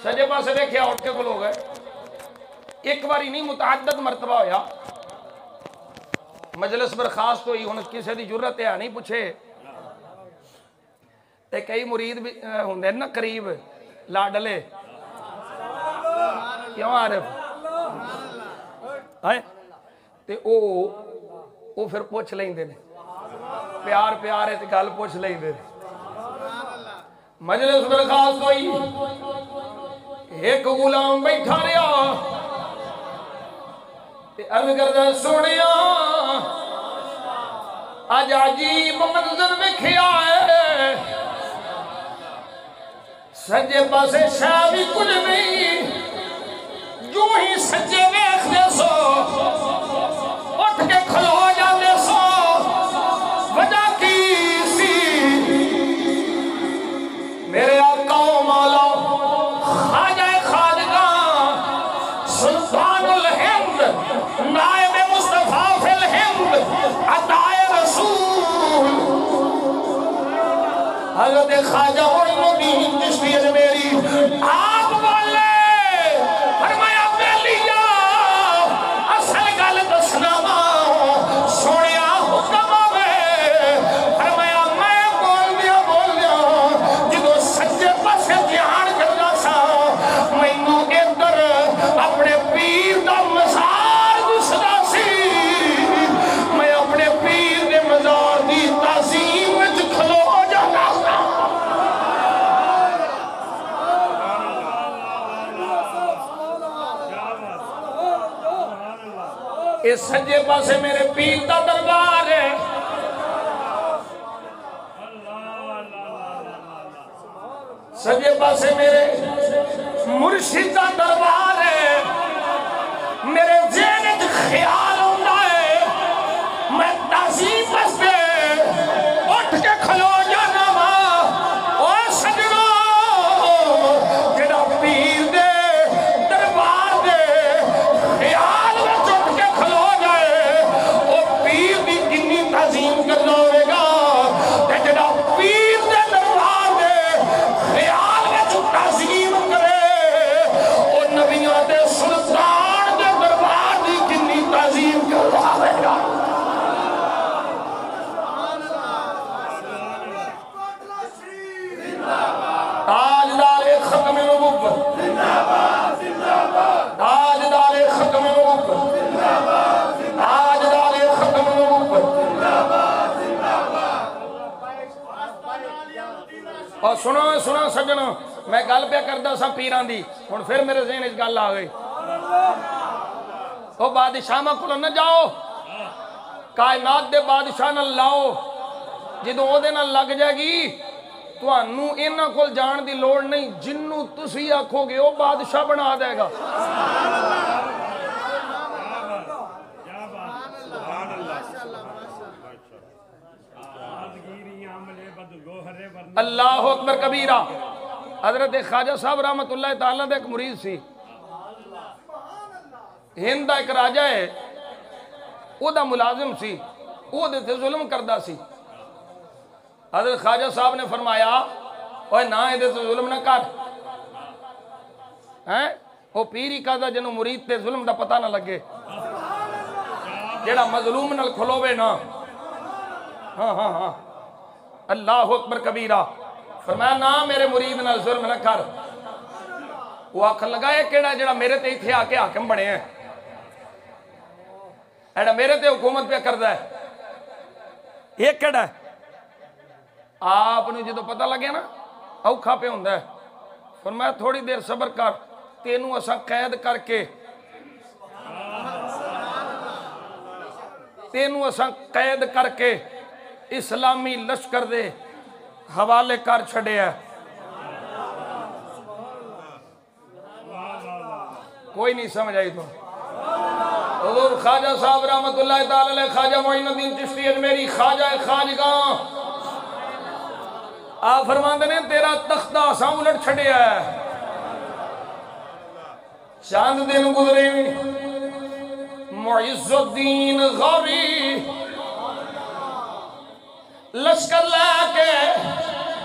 E: سجے پاسے ویکھیا اٹھ کے کھلو گئے. ایک باری نہیں متعدد مرتبہ ہویا. مجلس برخاست ہوئی، ہن کسی دی جرت ہے نہیں پوچھے تے کئی مرید بھی ہوندے نا قریب لاڈلے، کیوں عارف تے او پھر پوچھ لیندے نے، پیار پیار ہے تے گل پوچھ لیندے نے. مجلس برخاست ہوئی، ایک غلام بیٹھا رہا تے عرض کردا سونیا اج عجیب منظر ویکھیا ہے، سجے پاسے شاہ بھی کچھ نہیں، جو ہی سجے ویکھ دے سو اٹھ کے کھلو جاندے سو. وجہ کی سی؟ میرے آقا و مولا خواجہ خواجگاں سلطان الہند نائب مصطفیٰ فی الہند عطائے رسول حضرت خواجہ معین الدین چشتی اجمیری آپ بولے فرمایا بیلیا اصل گل دسنا وا سونیا حکم آوے. فرمایا میں بول دیا جدو سجے پاسے دھیان کرنا سا مینوں ادھر اپنے پیر دا مزار دسدا سی، میں اپنے پیر دے مزار دی تعظیم وچ کھلو جانا سا. اس سجے پاسے میرے پیر دا دربار ہے، سجے پاسے میرے مرشد دا دربار ہے. میرے ذہن وچ خیال ہوندا ہے میں تعظیم واسطے اٹھ کے کھلو جانا وا. او سجنو جڑا پیر دے دربار دے خیال وچ اٹھ کے کھلو جائے او پیر دی کنی تعظیم کرنا ہوئے گا. تے جڑا پیر دے دربار دے خیال وچ تعظیم کرے او نبیوں دے سلطان دے دربار دی کنی تعظیم کرنا ہوئے گا. تاجدار ختم نبوت، تاجدار ختم نبوت، تاجدار ختم نبوت. اور سنو سجنو، میں گل پہ کردا سا پیران دی، ہن پھر میرے ذہن وچ گل آ گئی. او بادشاہاں کول نہ جاؤ، کائنات دے بادشاہ نال لاؤ. جدوں او دے نال لگ جائے گی تانوں انہاں کول جان دی لوڑ نہیں، جنوں تسی آکھو گے او بادشاہ بنا دے گا. اللہ اکبر کبیرہ. حضرت خواجہ صاحب رحمت اللہ تعالیٰ دے ایک مرید سی، ہند دا ایک راجہ ہے، او دا ملازم سی، او دے تے ظلم کردہ سی. حضرت خواجہ صاحب نے فرمایا اوہ نہ دے تے ظلم نہ کر، وہ پیری کہتا جنہوں مرید تے ظلم دا پتہ نہ لگے، جیڑا مظلوم نال کھلوے نا. ہاں اللہ اکبر کبیرہ. فرمایا نہ میرے مرید نال ظلم نہ کر. وہ آکھن لگا ہے کیڑا جڑا میرے تے اتھے آ کے حاکم بنے ہیں، ایڈا میرے تے حکومت پہ کردہ ہے، ایک کیڑا ہے. آپ نے جدو پتہ لگے نا اوکھا پہ ہوندہ ہے. فرمایا تھوڑی دیر صبر کر، تینوں اساں قید کر کے تینوں اساں قید کر کے اسلامی لشکر دے حوالے کر چھڑے ہے. کوئی نہیں سمجھ آئی تو حضور خواجہ صاحب رحمت اللہ تعالی علیہ خواجہ معین الدین چشتی اجمیری خواجہ خواجگاں آپ فرماندے نے تیرا تختہ ساں الٹ چھڑیا ہے چاند دن گزرے معز الدین غوری لشکر لے کے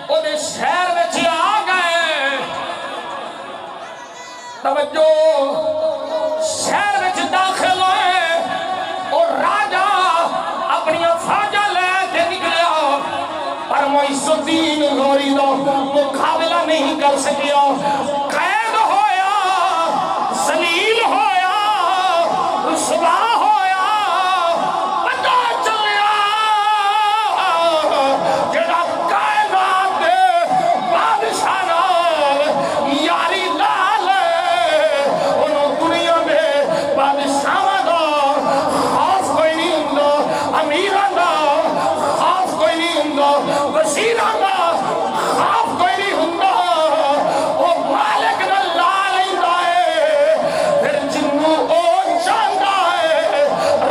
E: وہ دے شہر میں آ گئے توجہ شہر میں داخل ہوئے اور راجہ اپنی فوجاں لے کے نکلیا پر معز الدین غوری دا مقابلہ نہیں کر سکیا قید ہویا ذلیل ہویا رسوا ہویا پتہ چلیا جڑا کائنات دے بادشاہ نال یاری لا لے انہوں دنیا میں بادشاہ دا خوف کوئی نہیں ہوندا امیراں دا خوف کوئی نہیں ہوندا وزیراں دا خوف کوئی نہیں ہوندا او مالک دا لا لیندا ہے پھر جنوں او چاہندا ہے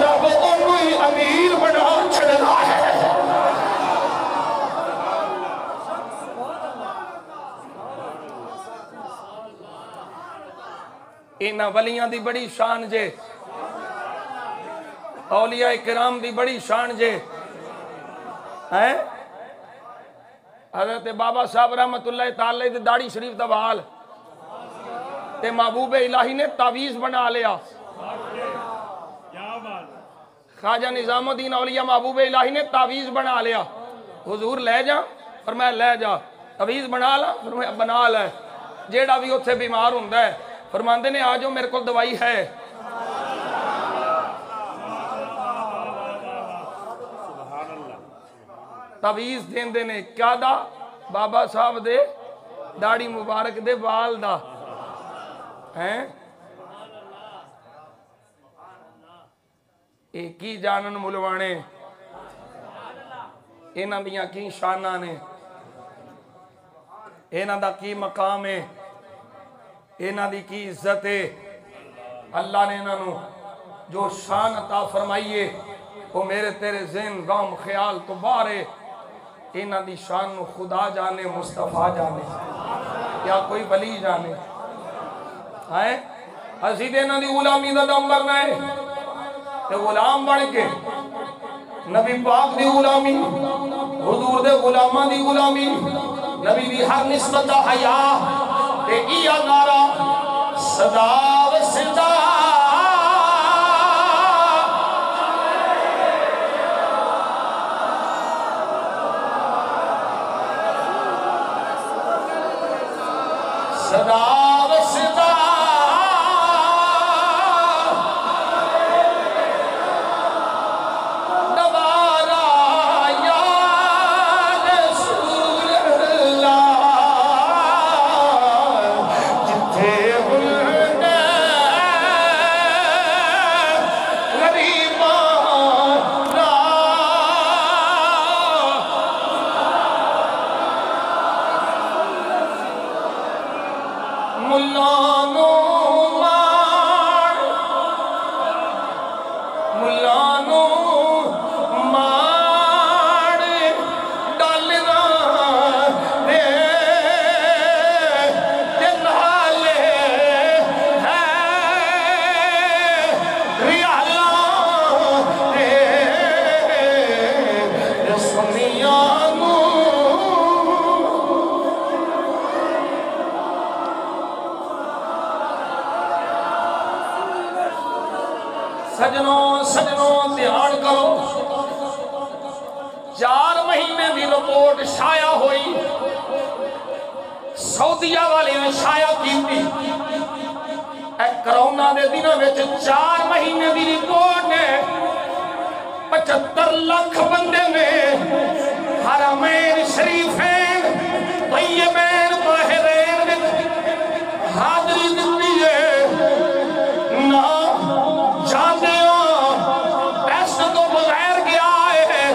E: رب اونوں ہی امیر بنا چھڑدا ہے انہاں ولیاں دی بڑی شان جے اولیاء کرام دی بڑی شان جے ہیں حضرت بابا صاحب رحمت اللہ تعالی دی داڑھی شریف دا بحال تے محبوب الہی نے تعویذ بنا لیا خواجہ نظام الدین اولیاء محبوب الہی نے تعویذ بنا لیا حضور لے جا فرمایا لے جا تعویذ بنا لا فرمایا بنا لے جیڑا بھی اتھے بیمار ہوندا ہے فرماندے نے آجو میرے کو دوائی ہے تعویذ دین دے نے کیا دا بابا صاحب دے داڑھی مبارک دے بال دا ہیں ایک ہی جانن ملوانے انہاں دیاں کی شانہ نے انہاں دا کی مقام ہے انہاں دی کی عزت ہے اللہ نے انہاں نو جو شان عطا فرمائیے وہ میرے تیرے ذہن غم خیال تو بارے انہاں دی شان نو خدا جانے مصطفیٰ جانے یا کوئی ولی جانے آئے حسید انہاں دی غلامی دا دم برنا ہے کہ غلام بڑھ کے نبی پاک دی غلامی حضور دے غلامہ دی غلامی نبی دی ہر نسبت دا حیا تے ایا نارا صدا و صدا صدا و صدا دوبارہ یا رسول اللہ جتھے ہوندے غریباں را ملانو مار ملانو مار ڈالنا دے نالے ہے ریالا دے سنیانو سجنوں سجنوں دھیان کرو 4 مہینے دی رپورٹ شائع ہوئی سعودیہ والے نے شائع کی تھی اے کرونا دے دنوں وچ 4 مہینے دی رپورٹ نے 75 لاکھ بندے نے حرمین شریفین طیبین طاہرین وچ حاضری دتی ہے نہ جاندے ٹیسٹ تو بغیر گیا ہے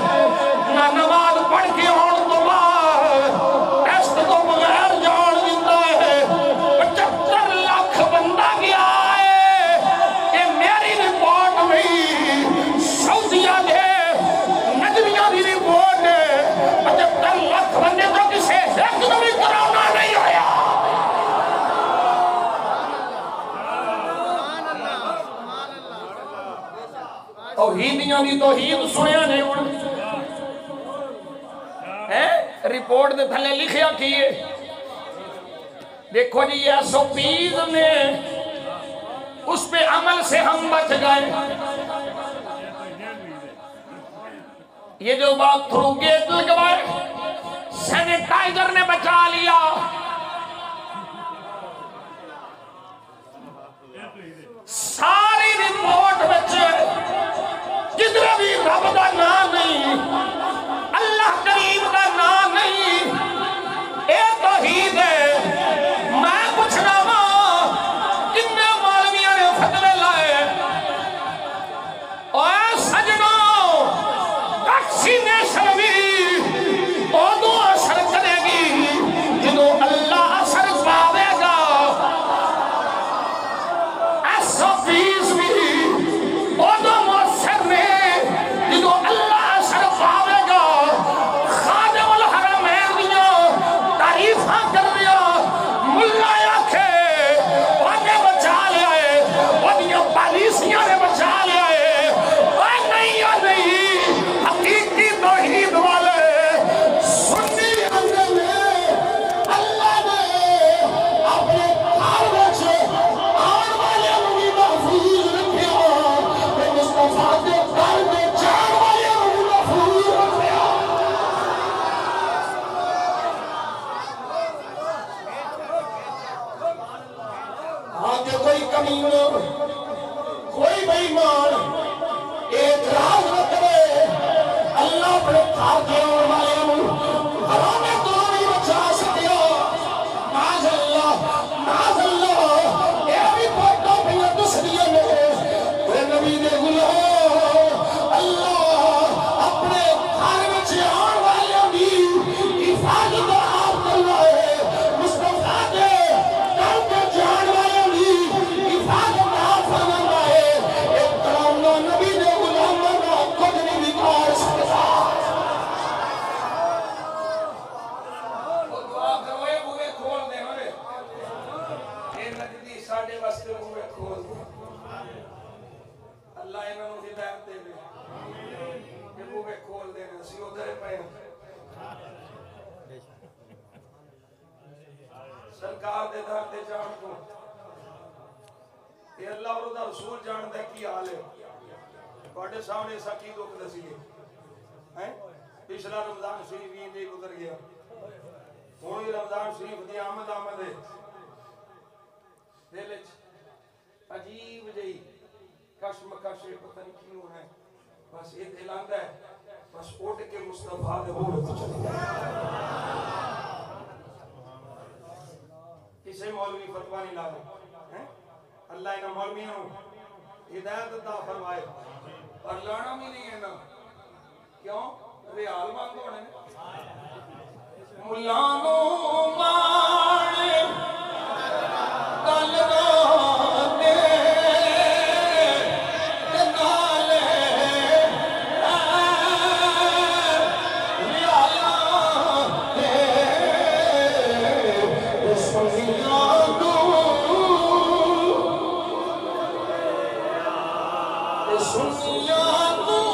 E: نہ نماز پڑھ کے آن تو بعد ٹیسٹ تو بغیر جان دیتا ہے 75 لاکھ بندہ گیا ہے یہ میری رپورٹ توحیدیاں دی توحید سنیا نہیں ہوں رپورٹ دے تھلے لکھیا کیے دیکھو جی یہ SOPs نے اس پہ عمل سے ہم بچ گئے یہ جو بات تھرو گیٹ لگوائے سینیٹائزر نے بچا لیا ساری رپورٹ بچے کدھر بھی رب دا نام نہیں اللہ کریم دا نام نہیں اے توحید ہے میں پوچھنا ہوں کتنے مولویاں نے فتوے لائے اور سجنوں ویکسینیشن بھی ادو اثر کرے گی جدو اللہ اثر پاوے گا SOPs بھی ادو مؤثر نے جدو اللہ اثر پاوے گا خادم الحرمین دیا تعریفاں کر دیا ملا آکھے وہاں بچا لیا ہے وہاں پالیسیاں نے بچا لیا ہے وہ نہیں حقیقی توحید والے سنی
F: اندر میں اللہ نے اپنے گھر وچ آن والے بھی محفوظ رکھیا تے مصطفیٰ دے گھر میں جان والے بھی محفوظ رکھیا آگے کوئی کمی نہ کوئی بے ایمان اعتراض نہ کرے اللہ اپنے گھر کے آن والے گھروں میں تو نہیں بچا سکیا معاذ اللہ یہ بھی فوٹو پہ دسدیاں نے اے نبی دے غلام اللہ اپنے گھر وچ آن والے دی حفاظت آپ کرنا ہے مصطفیٰ دے گھر تے جان والے دی حفاظت آپ فرمانا ہے ایک کلام نبی دے غلاماں دا کچھ نہیں بگاڑ سکتا
E: دعا کرو اے بوئے کھول دے ہوئے اے نجدی ساڑھے واسطے بوئے کھول دے اللہ انہوں نے ہدایت دے دے اے بوئے کھول دے دے سی ادھر پہ سرکار دے در دے جان کو اے اللہ اور دا رسول جان دے کی حال ہے بڑے سامنے سکی دکھ دسیے پچھلا رمضان شریف یہ نہیں گزر گیا ہوں یہ رمضان شریف دی آمد ہے دل عجیب جئی کشمکش پتہ نہیں کیوں ہے بس یہ دل آندا ہے بس اٹھ کے مصطفیٰ دے بول تے چلے کسے مولوی فتویٰ نہیں لایا اللہ انہاں مولویوں ہدایت عطا فرمائے اور لانا بھی نہیں ہے نا کیوں ریال مانگ ہونے ملانو مانے کلوانے نالے ریالانے سنیانو سنیانو